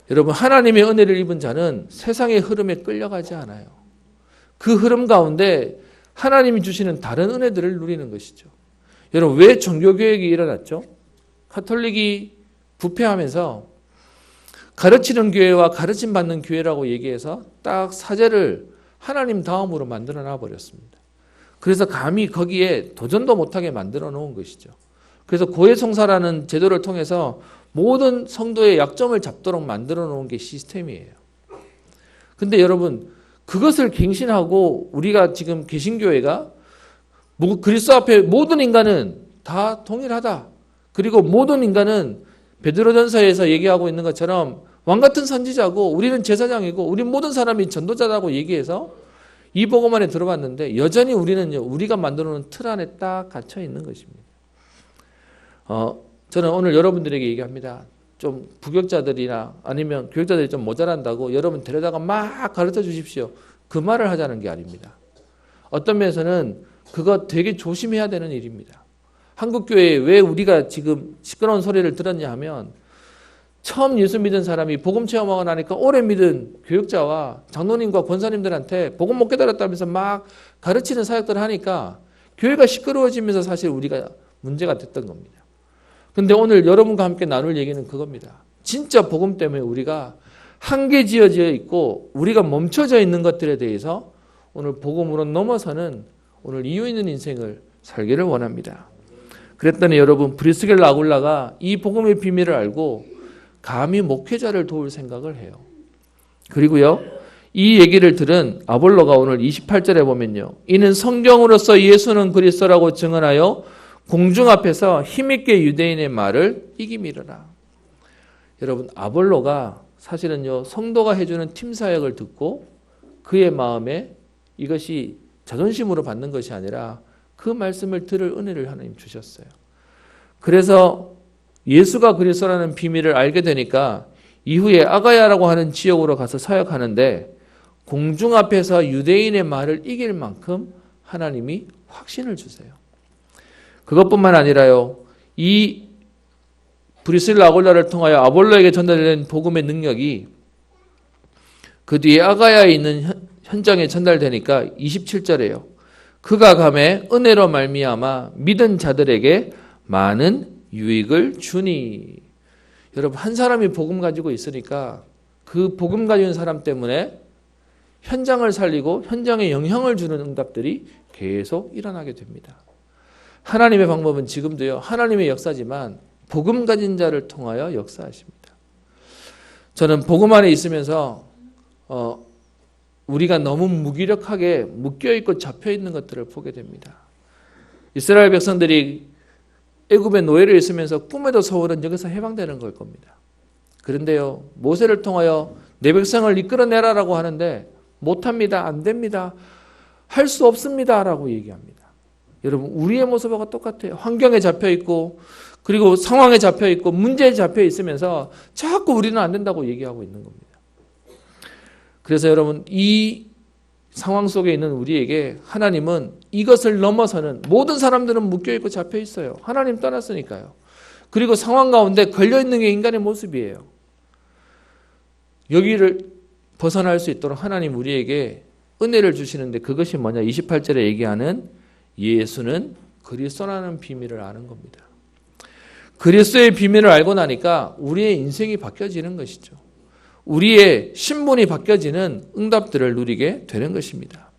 여러분, 하나님의 은혜를 입은 자는 세상의 흐름에 끌려가지 않아요. 그 흐름 가운데 하나님이 주시는 다른 은혜들을 누리는 것이죠. 여러분, 왜 종교개혁이 일어났죠? 가톨릭이 부패하면서 가르치는 교회와 가르침 받는 교회라고 얘기해서 딱 사제를 하나님 다음으로 만들어 놔 버렸습니다. 그래서 감히 거기에 도전도 못하게 만들어 놓은 것이죠. 그래서 고해성사라는 제도를 통해서 모든 성도의 약점을 잡도록 만들어 놓은 게 시스템이에요. 근데 여러분, 그것을 갱신하고 우리가 지금 개신교회가 그리스도 앞에 모든 인간은 다 동일하다. 그리고 모든 인간은 베드로전서에서 얘기하고 있는 것처럼 왕같은 선지자고 우리는 제사장이고 우리 모든 사람이 전도자라고 얘기해서 이 복음 안에 들어봤는데 여전히 우리는요, 우리가 만들어 놓은 틀 안에 딱 갇혀 있는 것입니다. 저는 오늘 여러분들에게 얘기합니다. 좀 부교육자들이나 아니면 교육자들이 좀 모자란다고 여러분 데려다가 막 가르쳐 주십시오. 그 말을 하자는 게 아닙니다. 어떤 면에서는 그거 되게 조심해야 되는 일입니다. 한국교회에 왜 우리가 지금 시끄러운 소리를 들었냐 하면 처음 예수 믿은 사람이 복음 체험하고 나니까 오래 믿은 교육자와 장로님과 권사님들한테 복음 못 깨달았다면서 막 가르치는 사역들을 하니까 교회가 시끄러워지면서 사실 우리가 문제가 됐던 겁니다. 그런데 오늘 여러분과 함께 나눌 얘기는 그겁니다. 진짜 복음 때문에 우리가 한계지어져 있고 우리가 멈춰져 있는 것들에 대해서 오늘 복음으로 넘어서는 오늘 이유 있는 인생을 살기를 원합니다. 그랬더니 여러분, 브리스겔라 아굴라가 이 복음의 비밀을 알고 감히 목회자를 도울 생각을 해요. 그리고요, 이 얘기를 들은 아볼로가 오늘 28절에 보면요, 이는 성경으로서 예수는 그리스도라고 증언하여 공중 앞에서 힘있게 유대인의 말을 이기미르라. 여러분, 아볼로가 사실은요, 성도가 해주는 팀 사역을 듣고 그의 마음에 이것이 자존심으로 받는 것이 아니라 그 말씀을 들을 은혜를 하나님 주셨어요. 그래서 예수가 그리스도라는 비밀을 알게 되니까 이후에 아가야라고 하는 지역으로 가서 사역하는데 공중 앞에서 유대인의 말을 이길 만큼 하나님이 확신을 주세요. 그것뿐만 아니라요, 이 브리스길라 아굴라를 통하여 아볼로에게 전달된 복음의 능력이 그 뒤에 아가야에 있는 현장에 전달되니까 27절에요. 그가 감에 은혜로 말미암아 믿은 자들에게 많은 유익을 주니. 여러분, 한 사람이 복음 가지고 있으니까 그 복음 가진 사람 때문에 현장을 살리고 현장에 영향을 주는 응답들이 계속 일어나게 됩니다. 하나님의 방법은 지금도요, 하나님의 역사지만 복음 가진 자를 통하여 역사하십니다. 저는 복음 안에 있으면서 우리가 너무 무기력하게 묶여있고 잡혀있는 것들을 보게 됩니다. 이스라엘 백성들이 애굽의 노예로 있으면서 꿈에도 소원은 여기서 해방되는 걸 겁니다. 그런데요, 모세를 통하여 내 백성을 이끌어내라라고 하는데 못합니다. 안 됩니다. 할 수 없습니다. 라고 얘기합니다. 여러분, 우리의 모습하고 똑같아요. 환경에 잡혀있고 그리고 상황에 잡혀있고 문제에 잡혀있으면서 자꾸 우리는 안 된다고 얘기하고 있는 겁니다. 그래서 여러분, 이 상황 속에 있는 우리에게 하나님은 이것을 넘어서는, 모든 사람들은 묶여있고 잡혀있어요. 하나님 떠났으니까요. 그리고 상황 가운데 걸려있는 게 인간의 모습이에요. 여기를 벗어날 수 있도록 하나님 우리에게 은혜를 주시는데 그것이 뭐냐? 28절에 얘기하는 예수는 그리스도라는 비밀을 아는 겁니다. 그리스도의 비밀을 알고 나니까 우리의 인생이 바뀌어지는 것이죠. 우리의 신분이 바뀌어지는 응답들을 누리게 되는 것입니다.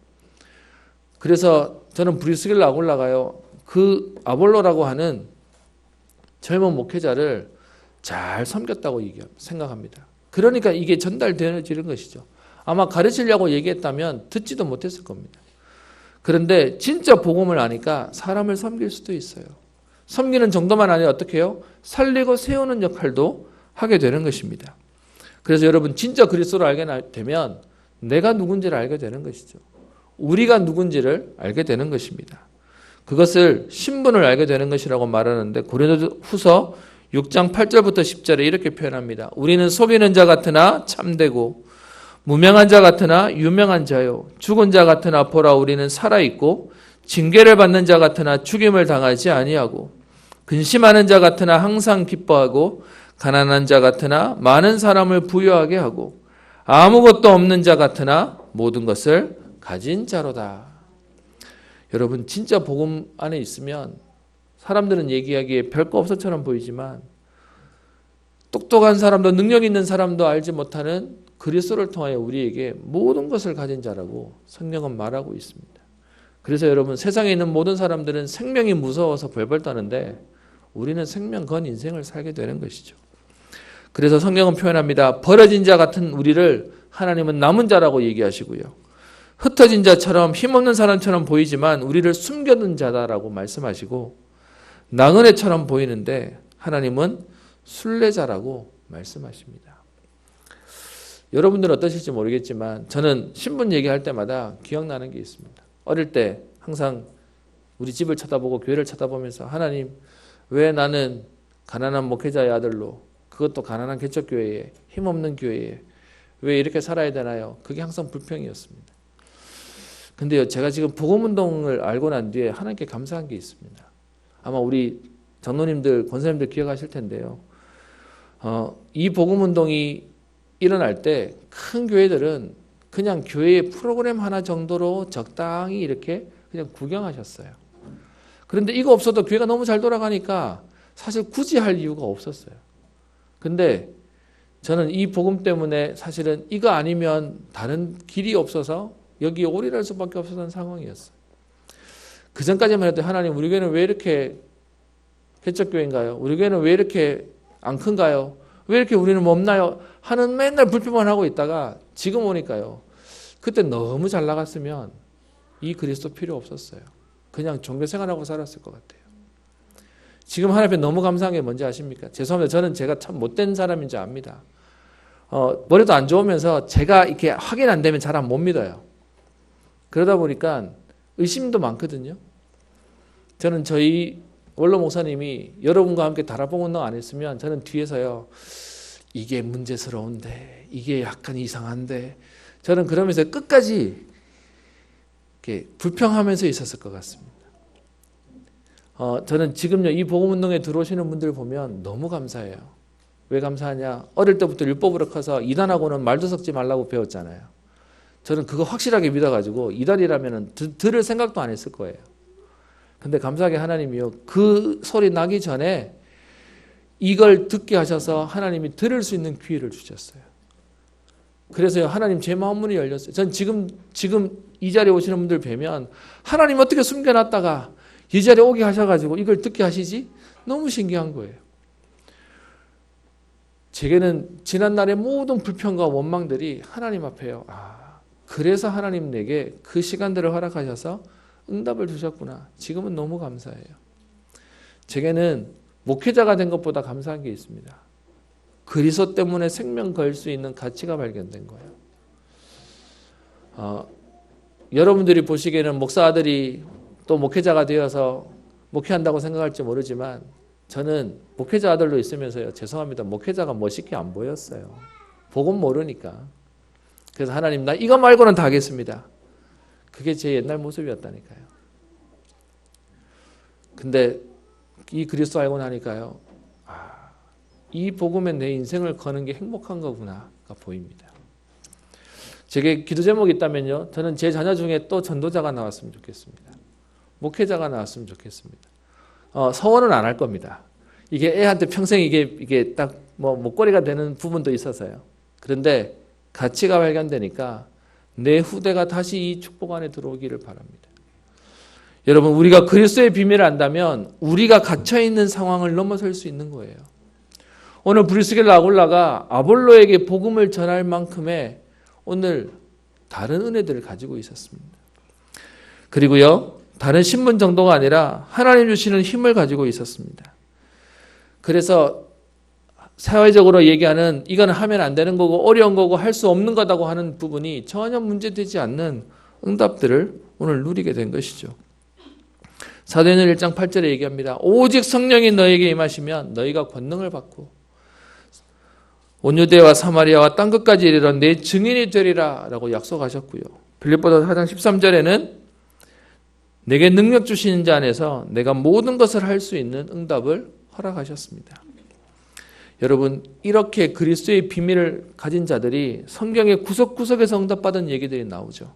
그래서 저는 브리스길라 아굴라가요, 그 아볼로라고 하는 젊은 목회자를 잘 섬겼다고 생각합니다. 그러니까 이게 전달되어지는 것이죠. 아마 가르치려고 얘기했다면 듣지도 못했을 겁니다. 그런데 진짜 복음을 아니까 사람을 섬길 수도 있어요. 섬기는 정도만 아니라 어떻게 해요? 살리고 세우는 역할도 하게 되는 것입니다. 그래서 여러분, 진짜 그리스도를 알게 되면 내가 누군지를 알게 되는 것이죠. 우리가 누군지를 알게 되는 것입니다. 그것을 신분을 알게 되는 것이라고 말하는데 고린도후서 6장 8절부터 10절에 이렇게 표현합니다. 우리는 속이는 자 같으나 참되고 무명한 자 같으나 유명한 자요, 죽은 자 같으나 보라 우리는 살아있고 징계를 받는 자 같으나 죽임을 당하지 아니하고 근심하는 자 같으나 항상 기뻐하고 가난한 자 같으나 많은 사람을 부유하게 하고 아무것도 없는 자 같으나 모든 것을 가진 자로다. 여러분 진짜 복음 안에 있으면 사람들은 얘기하기에 별거 없어처럼 보이지만 똑똑한 사람도 능력 있는 사람도 알지 못하는 그리스도를 통하여 우리에게 모든 것을 가진 자라고 성경은 말하고 있습니다. 그래서 여러분 세상에 있는 모든 사람들은 생명이 무서워서 벌벌 떠는데 우리는 생명 건 인생을 살게 되는 것이죠. 그래서 성경은 표현합니다. 버려진 자 같은 우리를 하나님은 남은 자라고 얘기하시고요. 흩어진 자처럼 힘없는 사람처럼 보이지만 우리를 숨겨둔 자다라고 말씀하시고 나그네처럼 보이는데 하나님은 순례자라고 말씀하십니다. 여러분들은 어떠실지 모르겠지만 저는 신분 얘기할 때마다 기억나는 게 있습니다. 어릴 때 항상 우리 집을 쳐다보고 교회를 쳐다보면서 하나님 왜 나는 가난한 목회자의 아들로 그것도 가난한 개척교회에 힘없는 교회에 왜 이렇게 살아야 되나요? 그게 항상 불평이었습니다. 근데요 제가 지금 복음운동을 알고 난 뒤에 하나님께 감사한 게 있습니다. 아마 우리 장로님들 권사님들 기억하실 텐데요. 이 복음운동이 일어날 때 큰 교회들은 그냥 교회의 프로그램 하나 정도로 적당히 이렇게 그냥 구경하셨어요. 그런데 이거 없어도 교회가 너무 잘 돌아가니까 사실 굳이 할 이유가 없었어요. 근데 저는 이 복음 때문에 사실은 이거 아니면 다른 길이 없어서 여기에 오리랄 수밖에 없었던 상황이었어요. 그 전까지만 해도 하나님 우리 교회는 왜 이렇게 개척교회인가요? 우리 교회는 왜 이렇게 안 큰가요? 왜 이렇게 우리는 없나요? 하는 맨날 불평만 하고 있다가 지금 오니까요. 그때 너무 잘 나갔으면 이 그리스도 필요 없었어요. 그냥 종교생활하고 살았을 것 같아요. 지금 하나님 앞에 너무 감사한 게 뭔지 아십니까? 죄송합니다. 저는 제가 참 못된 사람인지 압니다. 머리도 안 좋으면서 제가 이렇게 확인 안 되면 잘 못 믿어요. 그러다 보니까 의심도 많거든요. 저는 저희 원로 목사님이 여러분과 함께 다락봉운동 안 했으면 저는 뒤에서요. 이게 문제스러운데 이게 약간 이상한데 저는 그러면서 끝까지 이렇게 불평하면서 있었을 것 같습니다. 저는 지금요 이 복음운동에 들어오시는 분들 보면 너무 감사해요. 왜 감사하냐? 어릴 때부터 율법으로 커서 이단하고는 말도 섞지 말라고 배웠잖아요. 저는 그거 확실하게 믿어가지고 이단이라면 들을 생각도 안 했을 거예요. 근데 감사하게 하나님이요 그 소리 나기 전에 이걸 듣게 하셔서 하나님이 들을 수 있는 기회를 주셨어요. 그래서요 하나님 제 마음 문이 열렸어요. 전 지금 이 자리에 오시는 분들 뵈면 하나님 어떻게 숨겨놨다가 이 자리에 오게 하셔가지고 이걸 듣게 하시지? 너무 신기한 거예요. 제게는 지난날의 모든 불평과 원망들이 하나님 앞에요. 그래서 하나님 내게 그 시간들을 허락하셔서 응답을 주셨구나. 지금은 너무 감사해요. 제게는 목회자가 된 것보다 감사한 게 있습니다. 그리스도 때문에 생명 걸 수 있는 가치가 발견된 거예요. 여러분들이 보시기에는 목사 아들이 또 목회자가 되어서 목회한다고 생각할지 모르지만 저는 목회자 아들로 있으면서요. 죄송합니다. 목회자가 멋있게 안 보였어요. 복음 모르니까. 그래서 하나님 나 이거 말고는 다 하겠습니다. 그게 제 옛날 모습이었다니까요. 근데 이 그리스도 알고 나니까요. 이 복음에 내 인생을 거는 게 행복한 거구나가 보입니다. 제게 기도 제목이 있다면요. 저는 제 자녀 중에 또 전도자가 나왔으면 좋겠습니다. 목회자가 나왔으면 좋겠습니다. 서원은 안 할 겁니다. 이게 애한테 평생 이게 딱 뭐 목걸이가 되는 부분도 있어서요. 그런데 가치가 발견되니까 내 후대가 다시 이 축복 안에 들어오기를 바랍니다. 여러분 우리가 그리스도의 비밀을 안다면 우리가 갇혀있는 상황을 넘어설 수 있는 거예요. 오늘 브리스길라 아굴라가 아볼로에게 복음을 전할 만큼의 오늘 다른 은혜들을 가지고 있었습니다. 그리고요 다른 신분 정도가 아니라 하나님 주시는 힘을 가지고 있었습니다. 그래서 사회적으로 얘기하는 이건 하면 안 되는 거고 어려운 거고 할 수 없는 거다고 하는 부분이 전혀 문제되지 않는 응답들을 오늘 누리게 된 것이죠. 사도행전 1장 8절에 얘기합니다. 오직 성령이 너에게 임하시면 너희가 권능을 받고 온 유대와 사마리아와 땅끝까지 이르러 내 증인이 되리라 라고 약속하셨고요. 빌립보서 4장 13절에는 내게 능력 주시는 자 안에서 내가 모든 것을 할 수 있는 응답을 허락하셨습니다. 여러분, 이렇게 그리스도의 비밀을 가진 자들이 성경의 구석구석에서 응답받은 얘기들이 나오죠.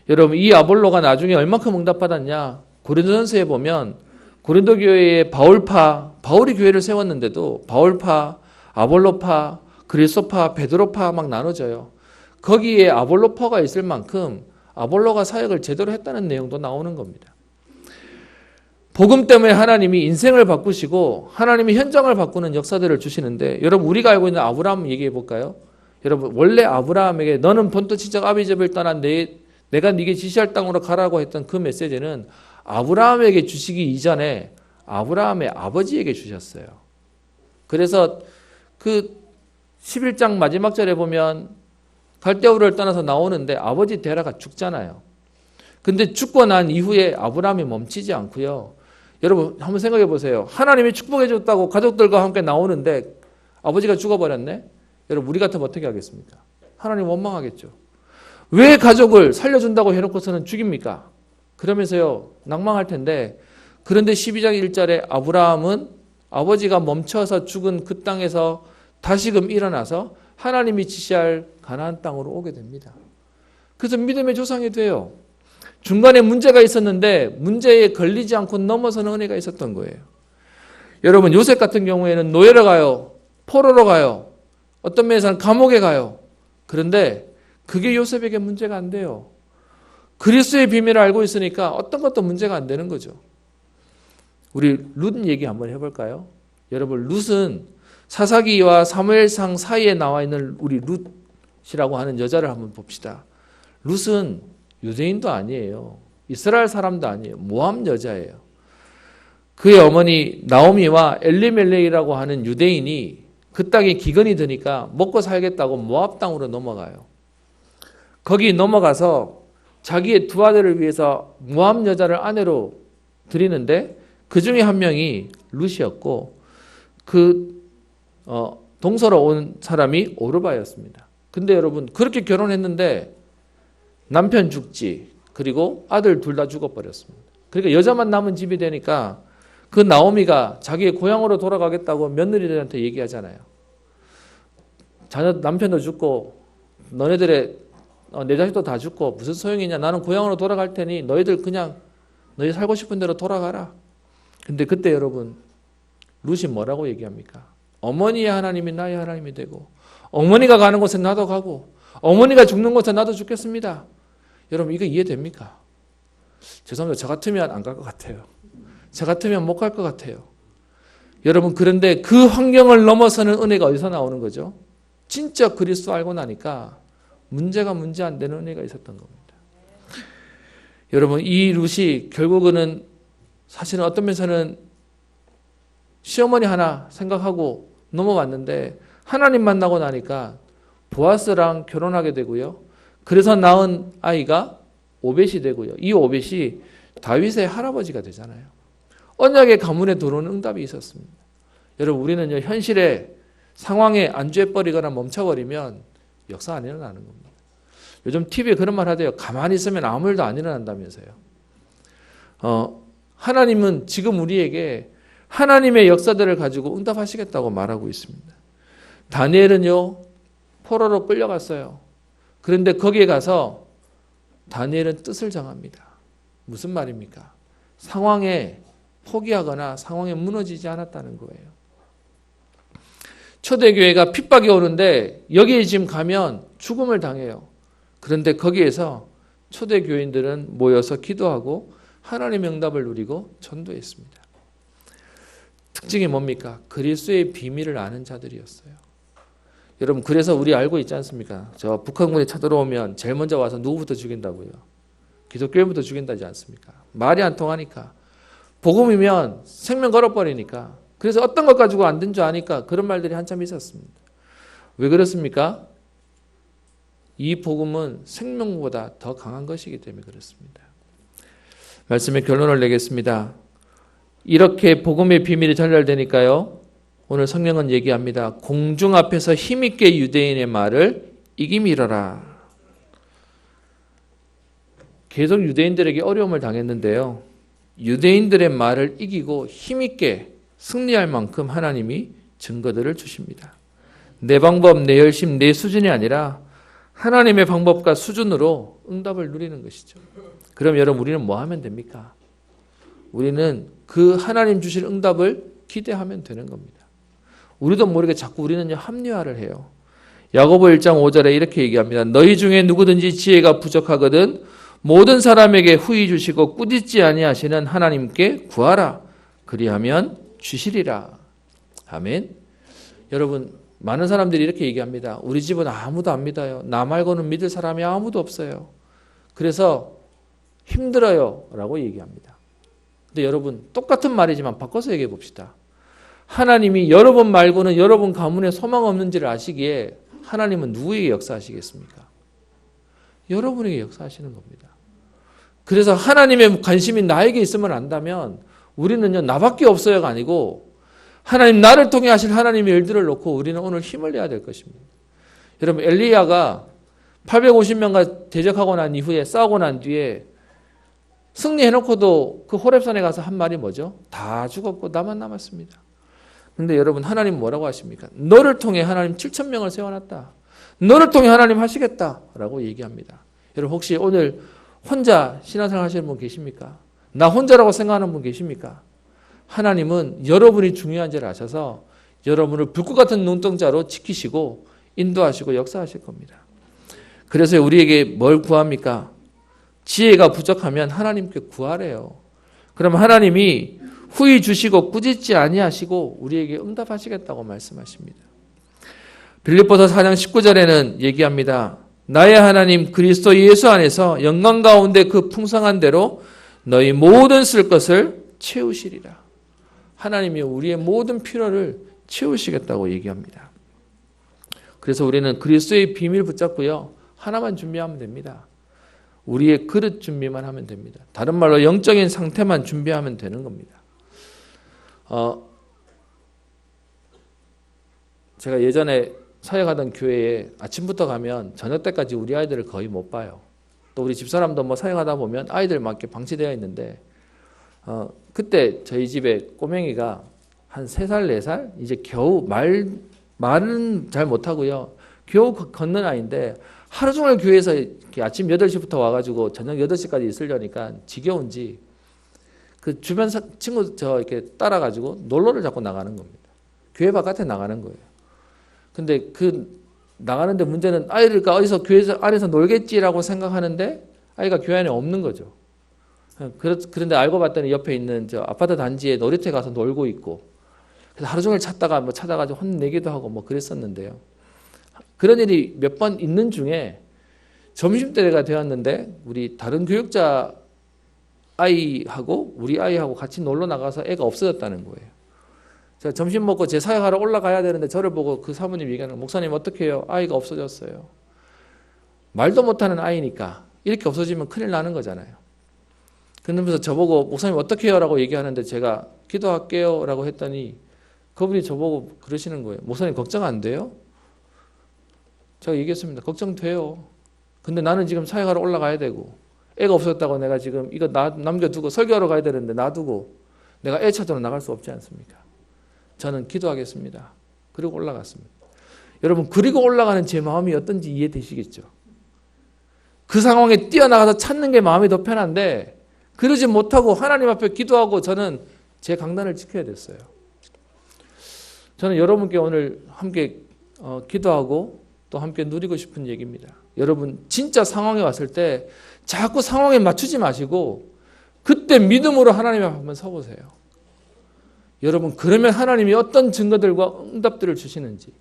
여러분, 이 아볼로가 나중에 얼마큼 응답받았냐? 고린도전서에 보면 고린도 교회의 바울이 교회를 세웠는데도 바울파, 아볼로파, 그리스도파, 베드로파 막 나눠져요. 거기에 아볼로파가 있을 만큼 아볼로가 사역을 제대로 했다는 내용도 나오는 겁니다. 복음 때문에 하나님이 인생을 바꾸시고 하나님이 현장을 바꾸는 역사들을 주시는데, 여러분, 우리가 알고 있는 아브라함 얘기해 볼까요? 여러분, 원래 아브라함에게 너는 본토 친척 아비집을 떠나 내가 네게 지시할 땅으로 가라고 했던 그 메시지는 아브라함에게 주시기 이전에 아브라함의 아버지에게 주셨어요. 그래서 그 11장 마지막 절에 보면 갈대우를 떠나서 나오는데 아버지 데라가 죽잖아요. 근데 죽고 난 이후에 아브라함이 멈추지 않고요. 여러분, 한번 생각해 보세요. 하나님이 축복해 줬다고 가족들과 함께 나오는데 아버지가 죽어버렸네? 여러분, 우리 같으면 어떻게 하겠습니까? 하나님 원망하겠죠. 왜 가족을 살려준다고 해놓고서는 죽입니까? 그러면서요, 낭망할 텐데, 그런데 12장 1절에 아브라함은 아버지가 멈춰서 죽은 그 땅에서 다시금 일어나서 하나님이 지시할 가나안 땅으로 오게 됩니다. 그래서 믿음의 조상이 돼요. 중간에 문제가 있었는데 문제에 걸리지 않고 넘어서는 은혜가 있었던 거예요. 여러분, 요셉 같은 경우에는 노예로 가요. 포로로 가요. 어떤 면에서는 감옥에 가요. 그런데 그게 요셉에게 문제가 안 돼요. 그리스도의 비밀을 알고 있으니까 어떤 것도 문제가 안 되는 거죠. 우리 룻 얘기 한번 해볼까요? 여러분, 룻은 사사기와 사무엘상 사이에 나와 있는 우리 룻이라고 하는 여자를 한번 봅시다. 룻은 유대인도 아니에요. 이스라엘 사람도 아니에요. 모함 여자예요. 그의 어머니 나오미와 엘리멜렉이라고 하는 유대인이 그 땅에 기근이 드니까 먹고 살겠다고 모압 땅으로 넘어가요. 거기 넘어가서 자기의 두 아들을 위해서 모압 여자를 아내로 드리는데 그 중에 한 명이 룻이었고 동서로 온 사람이 오르바였습니다. 근데 여러분, 그렇게 결혼했는데 남편 죽지, 그리고 아들 둘 다 죽어버렸습니다. 그러니까 여자만 남은 집이 되니까 그 나오미가 자기의 고향으로 돌아가겠다고 며느리들한테 얘기하잖아요. 남편도 죽고 너네들의 내 자식도 다 죽고 무슨 소용이냐, 나는 고향으로 돌아갈 테니 너희들 그냥 너희 살고 싶은 대로 돌아가라. 근데 그때 여러분, 룻이 뭐라고 얘기합니까? 어머니의 하나님이 나의 하나님이 되고 어머니가 가는 곳에 나도 가고 어머니가 죽는 곳에 나도 죽겠습니다. 여러분, 이거 이해됩니까? 죄송합니다. 저 같으면 안 갈 것 같아요. 저 같으면 못 갈 것 같아요. 여러분, 그런데 그 환경을 넘어서는 은혜가 어디서 나오는 거죠? 진짜 그리스도 알고 나니까 문제가 문제 안 되는 은혜가 있었던 겁니다. 여러분, 이 룻이 결국은 사실은 어떤 면에서는 시어머니 하나 생각하고 넘어왔는데 하나님 만나고 나니까 보아스랑 결혼하게 되고요. 그래서 낳은 아이가 오벳이 되고요. 이 오벳이 다윗의 할아버지가 되잖아요. 언약의 가문에 들어오는 응답이 있었습니다. 여러분, 우리는요, 현실에 상황에 안주해버리거나 멈춰버리면 역사 안 일어나는 겁니다. 요즘 TV에 그런 말 하대요. 가만히 있으면 아무 일도 안 일어난다면서요. 하나님은 지금 우리에게 하나님의 역사들을 가지고 응답하시겠다고 말하고 있습니다. 다니엘은요, 포로로 끌려갔어요. 그런데 거기에 가서 다니엘은 뜻을 정합니다. 무슨 말입니까? 상황에 포기하거나 상황에 무너지지 않았다는 거예요. 초대교회가 핍박이 오는데 여기에 지금 가면 죽음을 당해요. 그런데 거기에서 초대교인들은 모여서 기도하고 하나님의 응답을 누리고 전도했습니다. 특징이 뭡니까? 그리스도의 비밀을 아는 자들이었어요. 여러분, 그래서 우리 알고 있지 않습니까? 저 북한군이 쳐들어오면 제일 먼저 와서 누구부터 죽인다고요? 기독교인부터 죽인다지 않습니까? 말이 안 통하니까. 복음이면 생명 걸어버리니까. 그래서 어떤 것 가지고 안 된 줄 아니까 그런 말들이 한참 있었습니다. 왜 그렇습니까? 이 복음은 생명보다 더 강한 것이기 때문에 그렇습니다. 말씀의 결론을 내겠습니다. 이렇게 복음의 비밀이 전달되니까요, 오늘 성령은 얘기합니다. 공중 앞에서 힘있게 유대인의 말을 이기밀어라. 계속 유대인들에게 어려움을 당했는데요. 유대인들의 말을 이기고 힘있게 승리할 만큼 하나님이 증거들을 주십니다. 내 방법, 내 열심, 내 수준이 아니라 하나님의 방법과 수준으로 응답을 누리는 것이죠. 그럼 여러분 우리는 뭐 하면 됩니까? 우리는 그 하나님 주실 응답을 기대하면 되는 겁니다. 우리도 모르게 자꾸 우리는 합리화를 해요. 야고보 1장 5절에 이렇게 얘기합니다. 너희 중에 누구든지 지혜가 부족하거든 모든 사람에게 후히 주시고 꾸짖지 아니하시는 하나님께 구하라. 그리하면 주시리라. 아멘. 여러분 많은 사람들이 이렇게 얘기합니다. 우리 집은 아무도 안 믿어요. 나 말고는 믿을 사람이 아무도 없어요. 그래서 힘들어요 라고 얘기합니다. 근데 여러분 똑같은 말이지만 바꿔서 얘기해 봅시다. 하나님이 여러분 말고는 여러분 가문에 소망 없는지를 아시기에 하나님은 누구에게 역사하시겠습니까? 여러분에게 역사하시는 겁니다. 그래서 하나님의 관심이 나에게 있으면 안다면 우리는요 나밖에 없어요가 아니고 하나님 나를 통해 하실 하나님의 일들을 놓고 우리는 오늘 힘을 내야 될 것입니다. 여러분 엘리야가 850명과 대적하고 난 이후에 싸우고 난 뒤에 승리해놓고도 그 호렙산에 가서 한 말이 뭐죠? 다 죽었고 나만 남았습니다. 그런데 여러분 하나님 뭐라고 하십니까? 너를 통해 하나님 7,000명을 세워놨다. 너를 통해 하나님 하시겠다라고 얘기합니다. 여러분 혹시 오늘 혼자 신앙생활 하시는 분 계십니까? 나 혼자라고 생각하는 분 계십니까? 하나님은 여러분이 중요한지를 아셔서 여러분을 불꽃 같은 눈동자로 지키시고 인도하시고 역사하실 겁니다. 그래서 우리에게 뭘 구합니까? 지혜가 부족하면 하나님께 구하래요. 그럼 하나님이 후히 주시고 꾸짖지 아니하시고 우리에게 응답하시겠다고 말씀하십니다. 빌립보서 4장 19절에는 얘기합니다. 나의 하나님 그리스도 예수 안에서 영광 가운데 그 풍성한 대로 너희 모든 쓸 것을 채우시리라. 하나님이 우리의 모든 필요를 채우시겠다고 얘기합니다. 그래서 우리는 그리스도의 비밀 붙잡고요. 하나만 준비하면 됩니다. 우리의 그릇 준비만 하면 됩니다. 다른 말로 영적인 상태만 준비하면 되는 겁니다. 제가 예전에 사역하던 교회에 아침부터 가면 저녁 때까지 우리 아이들을 거의 못 봐요. 또 우리 집사람도 뭐 사역하다 보면 아이들 막 이렇게 방치되어 있는데 그때 저희 집에 꼬맹이가 한 3살, 4살 이제 겨우 말은 잘 못하고요. 겨우 걷는 아이인데 하루 종일 교회에서 이렇게 아침 8시부터 와가지고 저녁 8시까지 있으려니까 지겨운지 그 주변 친구 이렇게 따라가지고 놀러를 자꾸 나가는 겁니다. 교회 바깥에 나가는 거예요. 근데 나가는데 문제는 아이가 어디서 교회 안에서 놀겠지라고 생각하는데 아이가 교회 안에 없는 거죠. 그런데 알고 봤더니 옆에 있는 저 아파트 단지에 놀이터에 가서 놀고 있고 그래서 하루 종일 찾다가 뭐 찾아가지고 혼내기도 하고 뭐 그랬었는데요. 그런 일이 몇 번 있는 중에 점심때가 되었는데 우리 다른 교육자 아이하고 우리 아이하고 같이 놀러 나가서 애가 없어졌다는 거예요. 제가 점심 먹고 제 사역하러 올라가야 되는데 저를 보고 그 사모님 얘기하는 목사님 어떻게 해요? 아이가 없어졌어요. 말도 못하는 아이니까 이렇게 없어지면 큰일 나는 거잖아요. 그러면서 저보고 목사님 어떻게 해요? 라고 얘기하는데 제가 기도할게요 라고 했더니 그분이 저보고 그러시는 거예요. 목사님 걱정 안 돼요? 제가 얘기했습니다. 걱정돼요. 근데 나는 지금 사역하러 올라가야 되고 애가 없어졌다고 내가 지금 이거 남겨두고 설교하러 가야 되는데 놔두고 내가 애 찾으러 나갈 수 없지 않습니까? 저는 기도하겠습니다. 그리고 올라갔습니다. 여러분 그리고 올라가는 제 마음이 어떤지 이해되시겠죠? 그 상황에 뛰어나가서 찾는 게 마음이 더 편한데 그러지 못하고 하나님 앞에 기도하고 저는 제 강단을 지켜야 됐어요. 저는 여러분께 오늘 함께 기도하고 또 함께 누리고 싶은 얘기입니다. 여러분 진짜 상황에 왔을 때 자꾸 상황에 맞추지 마시고 그때 믿음으로 하나님 앞에 한번 서보세요. 여러분 그러면 하나님이 어떤 증거들과 응답들을 주시는지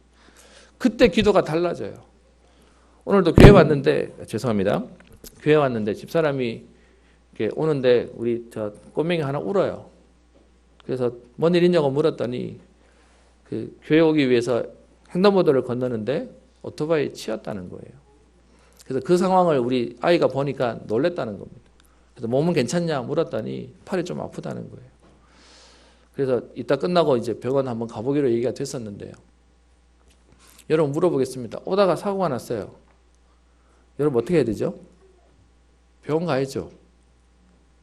그때 기도가 달라져요. 오늘도 교회 왔는데 죄송합니다. 교회 왔는데 집사람이 이렇게 오는데 우리 저 꼬맹이 하나 울어요. 그래서 뭔 일 있냐고 물었더니 그 교회 오기 위해서 횡단보도를 건너는데 오토바이에 치였다는 거예요. 그래서 그 상황을 우리 아이가 보니까 놀랬다는 겁니다. 그래서 몸은 괜찮냐 물었더니 팔이 좀 아프다는 거예요. 그래서 이따 끝나고 이제 병원 한번 가보기로 얘기가 됐었는데요. 여러분 물어보겠습니다. 오다가 사고가 났어요. 여러분 어떻게 해야 되죠? 병원 가야죠.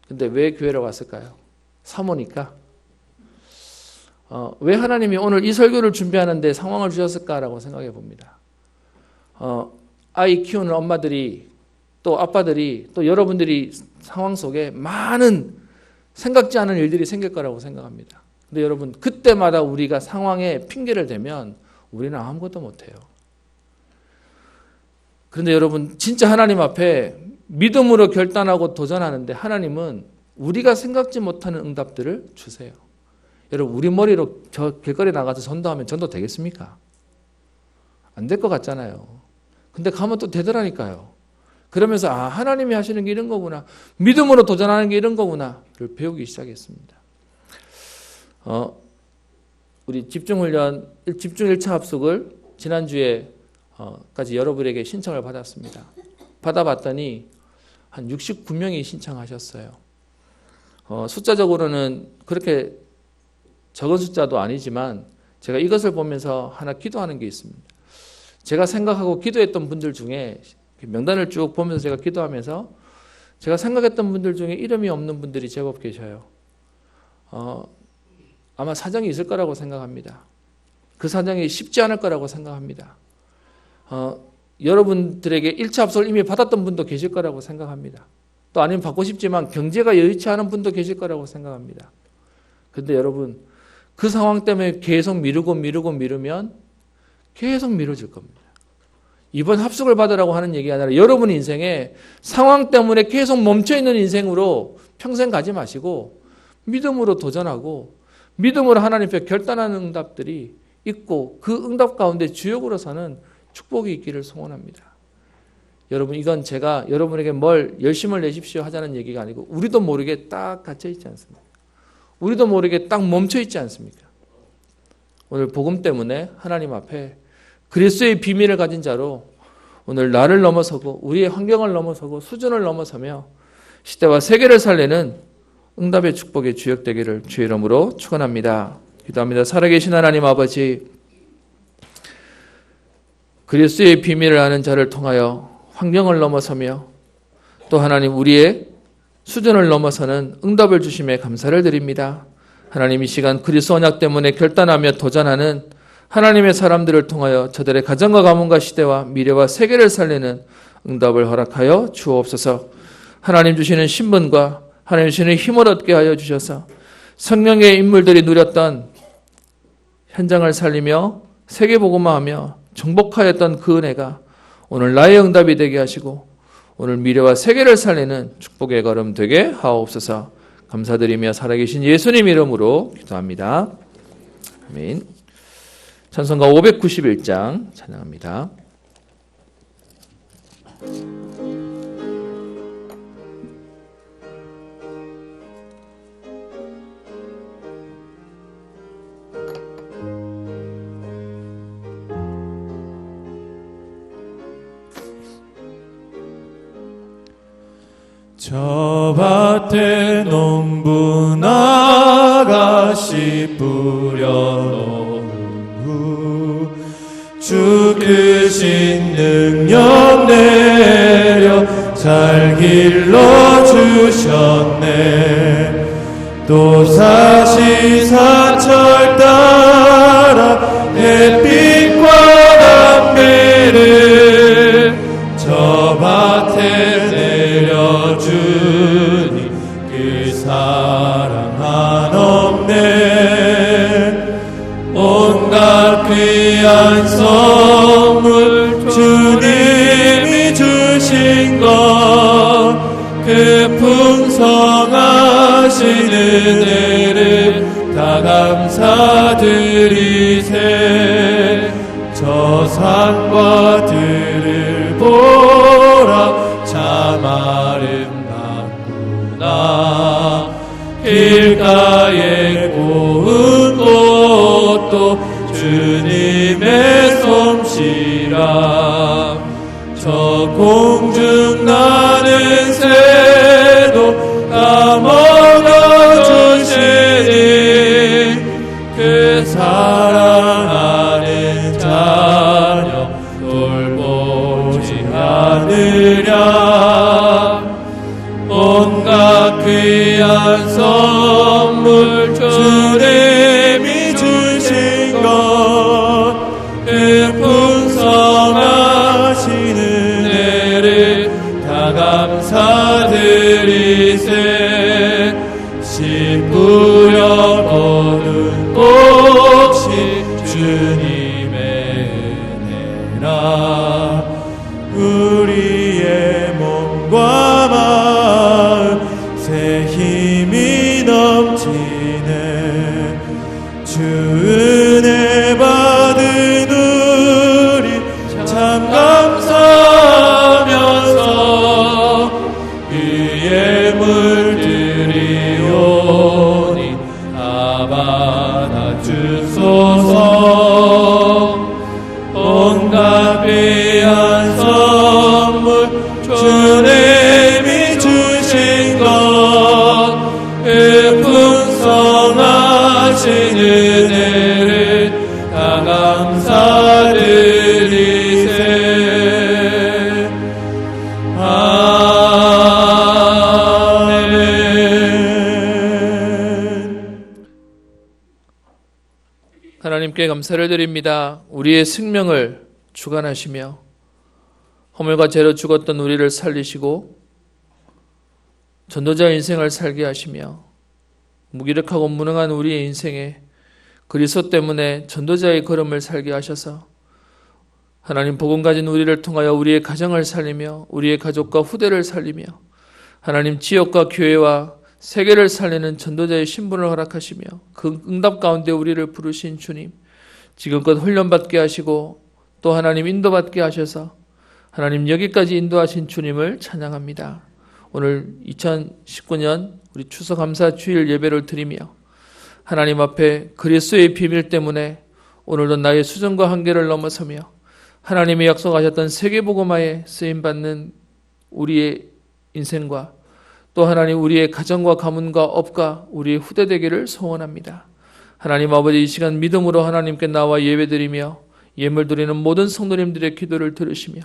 근데 왜 교회로 왔을까요? 사모니까. 왜 하나님이 오늘 이 설교를 준비하는데 상황을 주셨을까라고 생각해 봅니다. 아이 키우는 엄마들이 또 아빠들이 또 여러분들이 상황 속에 많은 생각지 않은 일들이 생길 거라고 생각합니다. 근데 여러분, 그때마다 우리가 상황에 핑계를 대면 우리는 아무것도 못해요. 그런데 여러분, 진짜 하나님 앞에 믿음으로 결단하고 도전하는데 하나님은 우리가 생각지 못하는 응답들을 주세요. 여러분, 우리 머리로 저 길거리 나가서 전도하면 전도 되겠습니까? 안 될 것 같잖아요. 근데 가면 또 되더라니까요. 그러면서 하나님이 하시는 게 이런 거구나. 믿음으로 도전하는 게 이런 거구나를 배우기 시작했습니다. 우리 집중훈련, 집중 1차 합숙을 지난주에 까지 여러분에게 신청을 받았습니다. 받아봤더니 한 69명이 신청하셨어요. 숫자적으로는 그렇게 적은 숫자도 아니지만 제가 이것을 보면서 하나 기도하는 게 있습니다. 제가 생각하고 기도했던 분들 중에 명단을 쭉 보면서 제가 기도하면서 제가 생각했던 분들 중에 이름이 없는 분들이 제법 계셔요. 아마 사정이 있을 거라고 생각합니다. 그 사정이 쉽지 않을 거라고 생각합니다. 여러분들에게 1차 합숙을 이미 받았던 분도 계실 거라고 생각합니다. 또 아니면 받고 싶지만 경제가 여의치 않은 분도 계실 거라고 생각합니다. 그런데 여러분, 그 상황 때문에 계속 미루면 계속 미뤄질 겁니다. 이번 합숙을 받으라고 하는 얘기가 아니라 여러분 인생에 상황 때문에 계속 멈춰있는 인생으로 평생 가지 마시고 믿음으로 도전하고 믿음으로 하나님 앞에 결단하는 응답들이 있고 그 응답 가운데 주역으로 사는 축복이 있기를 소원합니다. 여러분, 이건 제가 여러분에게 뭘 열심을 내십시오 하자는 얘기가 아니고 우리도 모르게 딱 갇혀있지 않습니까? 우리도 모르게 딱 멈춰있지 않습니까? 오늘 복음 때문에 하나님 앞에 그리스도의 비밀을 가진 자로 오늘 나를 넘어서고 우리의 환경을 넘어서고 수준을 넘어서며 시대와 세계를 살리는 응답의 축복의 주역되기를 주의 이름으로 축원합니다. 기도합니다. 살아계신 하나님 아버지, 그리스도의 비밀을 아는 자를 통하여 환경을 넘어서며 또 하나님 우리의 수준을 넘어서는 응답을 주심에 감사를 드립니다. 하나님, 이 시간 그리스도 언약 때문에 결단하며 도전하는 하나님의 사람들을 통하여 저들의 가정과 가문과 시대와 미래와 세계를 살리는 응답을 허락하여 주옵소서. 하나님 주시는 신분과 하나님 주시는 힘을 얻게 하여 주셔서 성령의 인물들이 누렸던 현장을 살리며 세계복음화하며 정복하였던 그 은혜가 오늘 나의 응답이 되게 하시고 오늘 미래와 세계를 살리는 축복의 걸음 되게 하옵소서. 감사드리며 살아계신 예수님 이름으로 기도합니다. 아멘. 찬송가 591장 찬양합니다. 저 밭에 농부 아가씨 뿌려놓은 후 주 크신 능력 내려 잘 길러주셨네. 또 사시사철 따라 햇빛과 담배를 저 밭에 내려주니 그 사랑 한없네. 온갖 귀한 선물 주님이 주신 것 그 풍성하신 은혜를 다 감사드리세. 저 산과 들을 보라 참 아름답구나. 길가에 고운 꽃도 주님의 솜씨라. 저 공중 나는 새도 까먹어 주시니 그 사랑하는 자녀 돌보지 않으랴. 귀한 선물 주님이 주신 것 그 풍성하신 은혜를 다 감사드리세 씨 뿌려 거둔 꽃이 주님의 은혜라 우리의 몸과 마음 새 힘이 넘치네 주 은혜 받은 우리 참 감사하면서 그의 물들이 오니 다 받아주소서 온갖 귀한 선물 주님이 주신 것 그 풍성하신 은혜를 다 감사드리세 아멘. 하나님께 감사를 드립니다. 우리의 생명을 주관하시며 허물과 죄로 죽었던 우리를 살리시고 전도자 인생을 살게 하시며 무기력하고 무능한 우리의 인생에 그리스도 때문에 전도자의 걸음을 살게 하셔서 하나님 복음 가진 우리를 통하여 우리의 가정을 살리며 우리의 가족과 후대를 살리며 하나님 지역과 교회와 세계를 살리는 전도자의 신분을 허락하시며 그 응답 가운데 우리를 부르신 주님 지금껏 훈련받게 하시고 또 하나님 인도받게 하셔서 하나님 여기까지 인도하신 주님을 찬양합니다. 오늘 2019년 우리 추수감사 주일 예배를 드리며 하나님 앞에 그리스도의 비밀 때문에 오늘도 나의 수준과 한계를 넘어서며 하나님이 약속하셨던 세계복음화에 쓰임받는 우리의 인생과 또 하나님 우리의 가정과 가문과 업과 우리의 후대 되기를 소원합니다. 하나님 아버지 이 시간 믿음으로 하나님께 나와 예배드리며 예물 드리는 모든 성도님들의 기도를 들으시며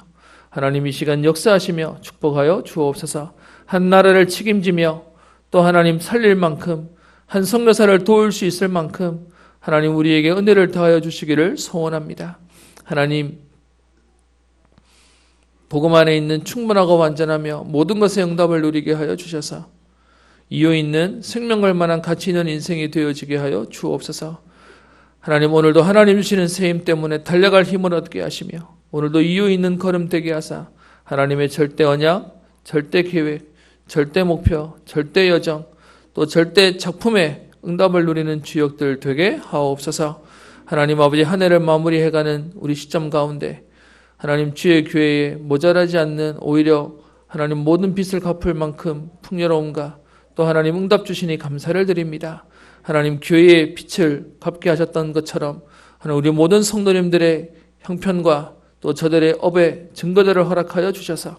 하나님 이 시간 역사하시며 축복하여 주옵소서. 한 나라를 책임지며 또 하나님 살릴 만큼 한 성교사를 도울 수 있을 만큼 하나님 우리에게 은혜를 더하여 주시기를 소원합니다. 하나님 복음 안에 있는 충분하고 완전하며 모든 것에 응답을 누리게 하여 주셔서 이유 있는 생명 걸 만한 가치 있는 인생이 되어지게 하여 주옵소서. 하나님 오늘도 하나님 주시는 세임 때문에 달려갈 힘을 얻게 하시며 오늘도 이유 있는 걸음 되게 하사 하나님의 절대 언약, 절대 계획, 절대 목표, 절대 여정 또 절대 작품에 응답을 누리는 주역들 되게 하옵소서. 하나님 아버지 한 해를 마무리해가는 우리 시점 가운데 하나님 주의 교회에 모자라지 않는 오히려 하나님 모든 빚을 갚을 만큼 풍요로움과 또 하나님 응답 주시니 감사를 드립니다. 하나님 교회의 빛을 갚게 하셨던 것처럼 하나님 우리 모든 성도님들의 형편과 또 저들의 업의 증거들을 허락하여 주셔서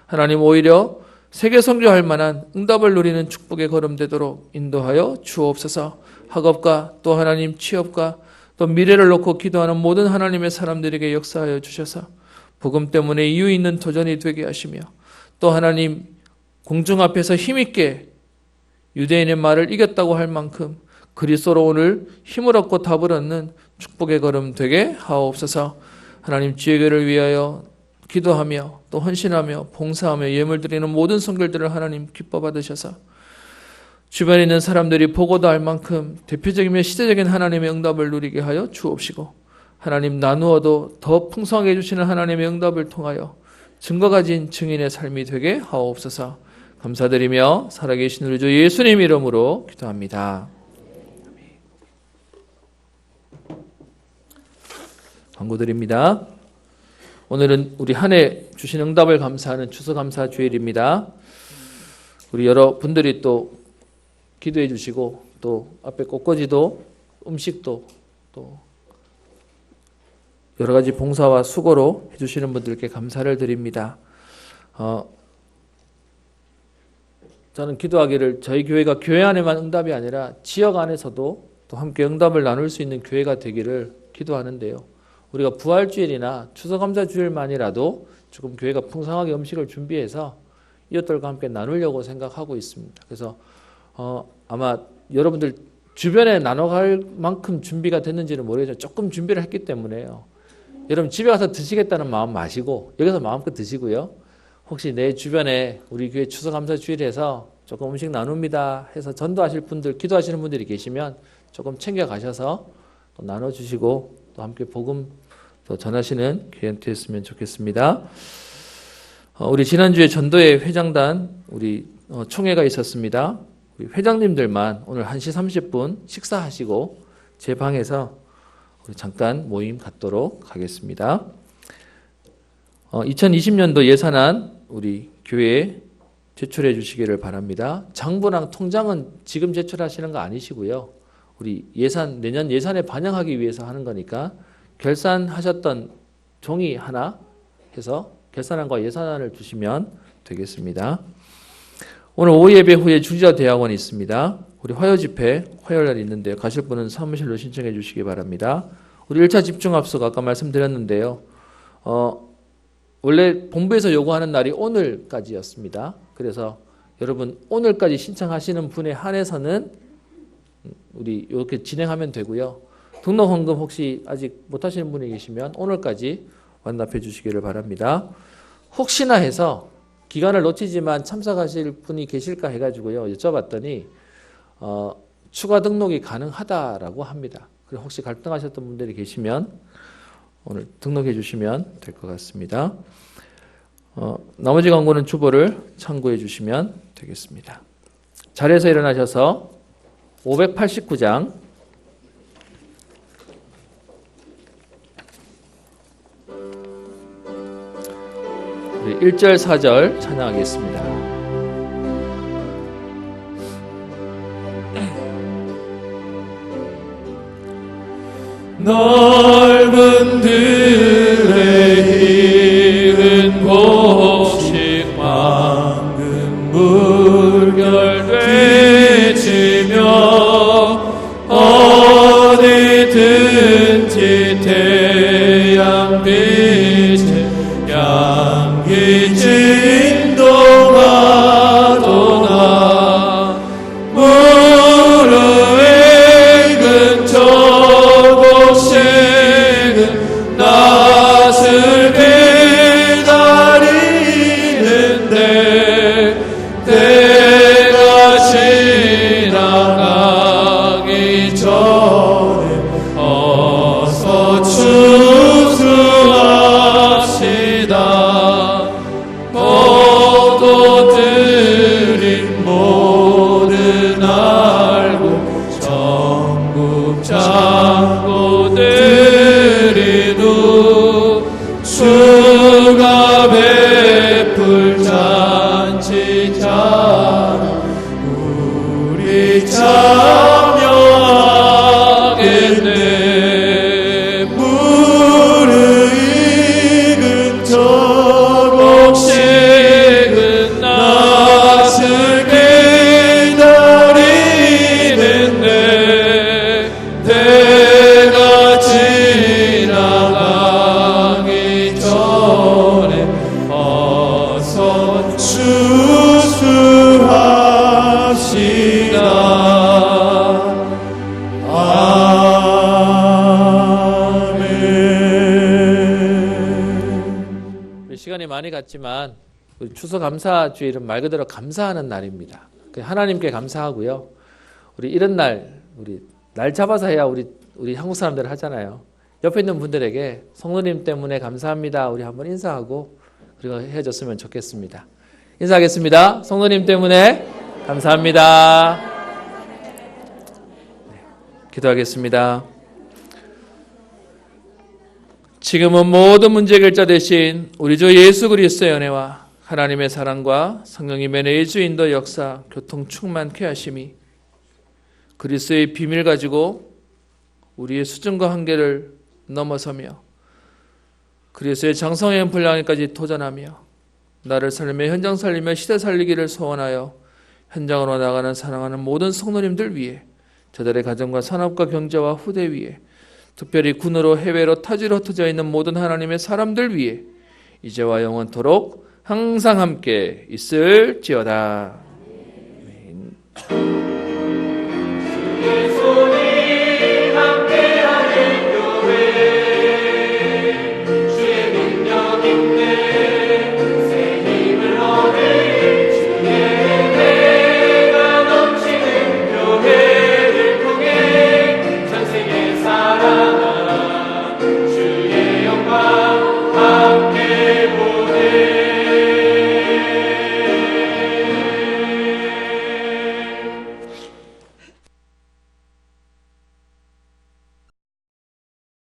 하나님 오히려 세계 선교할 만한 응답을 누리는 축복의 걸음 되도록 인도하여 주옵소서. 학업과 또 하나님 취업과 또 미래를 놓고 기도하는 모든 하나님의 사람들에게 역사하여 주셔서 복음 때문에 이유 있는 도전이 되게 하시며 또 하나님 공중 앞에서 힘있게 유대인의 말을 이겼다고 할 만큼 그리스도로 오늘 힘을 얻고 답을 얻는 축복의 걸음 되게 하옵소서. 하나님 주의 교회를 위하여 기도하며 또 헌신하며 봉사하며 예물 드리는 모든 성결들을 하나님 기뻐 받으셔서 주변에 있는 사람들이 보고도 알 만큼 대표적이며 시대적인 하나님의 응답을 누리게 하여 주옵시고 하나님 나누어도 더 풍성하게 해주시는 하나님의 응답을 통하여 증거 가진 증인의 삶이 되게 하옵소서. 감사드리며 살아계신 우리 주 예수님 이름으로 기도합니다. 광고 드립니다. 오늘은 우리 한 해 주신 응답을 감사하는 추수감사 주일입니다. 우리 여러분들이 또 기도해 주시고 또 앞에 꽃꽂이도 음식도 또 여러 가지 봉사와 수고로 해주시는 분들께 감사를 드립니다. 저는 기도하기를 저희 교회가 교회 안에만 응답이 아니라 지역 안에서도 또 함께 응답을 나눌 수 있는 교회가 되기를 기도하는데요. 우리가 부활주일이나 추수감사주일만이라도 조금 교회가 풍성하게 음식을 준비해서 이웃들과 함께 나누려고 생각하고 있습니다. 그래서 아마 여러분들 주변에 나눠갈 만큼 준비가 됐는지는 모르겠지만 조금 준비를 했기 때문에요. 여러분 집에 가서 드시겠다는 마음 마시고 여기서 마음껏 드시고요. 혹시 내 주변에 우리 교회 추수감사 주일에서 조금 음식 나눕니다 해서 전도하실 분들, 기도하시는 분들이 계시면 조금 챙겨 가셔서 또 나눠주시고 또 함께 복음 또 전하시는 기회 되었으면 좋겠습니다. 우리 지난주에 전도회 회장단 우리 총회가 있었습니다. 우리 회장님들만 오늘 1시 30분 식사하시고 제 방에서 우리 잠깐 모임 갖도록 하겠습니다. 2020년도 예산안 우리 교회에 제출해 주시기를 바랍니다. 장부랑 통장은 지금 제출하시는 거 아니시고요. 우리 내년 예산에 반영하기 위해서 하는 거니까 결산하셨던 종이 하나 해서 결산안과 예산안을 주시면 되겠습니다. 오늘 오후 예배 후에 주지자 대학원이 있습니다. 우리 화요 집회 화요일 날 있는데요. 가실 분은 사무실로 신청해 주시기 바랍니다. 우리 1차 집중합숙 아까 말씀드렸는데요. 원래 본부에서 요구하는 날이 오늘까지였습니다. 그래서 여러분 오늘까지 신청하시는 분에 한해서는 우리 이렇게 진행하면 되고요. 등록 헌금 혹시 아직 못 하시는 분이 계시면 오늘까지 완납해 주시기를 바랍니다. 혹시나 해서 기간을 놓치지만 참석하실 분이 계실까 해가지고요. 여쭤봤더니 추가 등록이 가능하다라고 합니다. 그리고 혹시 갈등하셨던 분들이 계시면 오늘 등록해 주시면 될 것 같습니다. 나머지 광고는 주보를 참고해 주시면 되겠습니다. 자리에서 일어나셔서 589장 우리 1절 4절 찬양하겠습니다. 넓은 들의 hir은 곡식 맑은 물결 되치며 어디든지 태양빛에 양기지 인도하도다. 무르익은 곡식은 낯을 기다리는데 때가 지나가기 전에 어서 추수합시다. 포도들이 모든 알고 전국 창고들이도 주가 베풀 잔치 자 우리 참여하겠네. 무르익은 저 곡식은 낯을 기다리는데 때가 지나가기 전에 어서 추수합시다. 아멘. 시간이 많이 갔지만 우리 추수감사주일은 말 그대로 감사하는 날입니다. 하나님께 감사하고요. 우리 이런 날 우리 날 잡아서 해야 우리 한국 사람들 하잖아요. 옆에 있는 분들에게 성도님 때문에 감사합니다. 우리 한번 인사하고 그리고 헤어졌으면 좋겠습니다. 인사하겠습니다. 성도님 때문에 감사합니다. 네, 기도하겠습니다. 지금은 모든 문제 결자 되신 우리 주 예수 그리스도의 은혜와 하나님의 사랑과 성령님의 내주 인도 역사 교통 충만케 하심이 그리스도의 비밀 가지고 우리의 수준과 한계를 넘어서며 그리스도의 장성의 분량에까지 도전하며 나를 살리며 현장 살리며 시대 살리기를 소원하여 현장으로 나가는 사랑하는 모든 성도님들 위해 저들의 가정과 산업과 경제와 후대 위에 특별히 군으로 해외로 타지로 흩어져 있는 모든 하나님의 사람들 위해 이제와 영원토록 항상 함께 있을지어다. 주님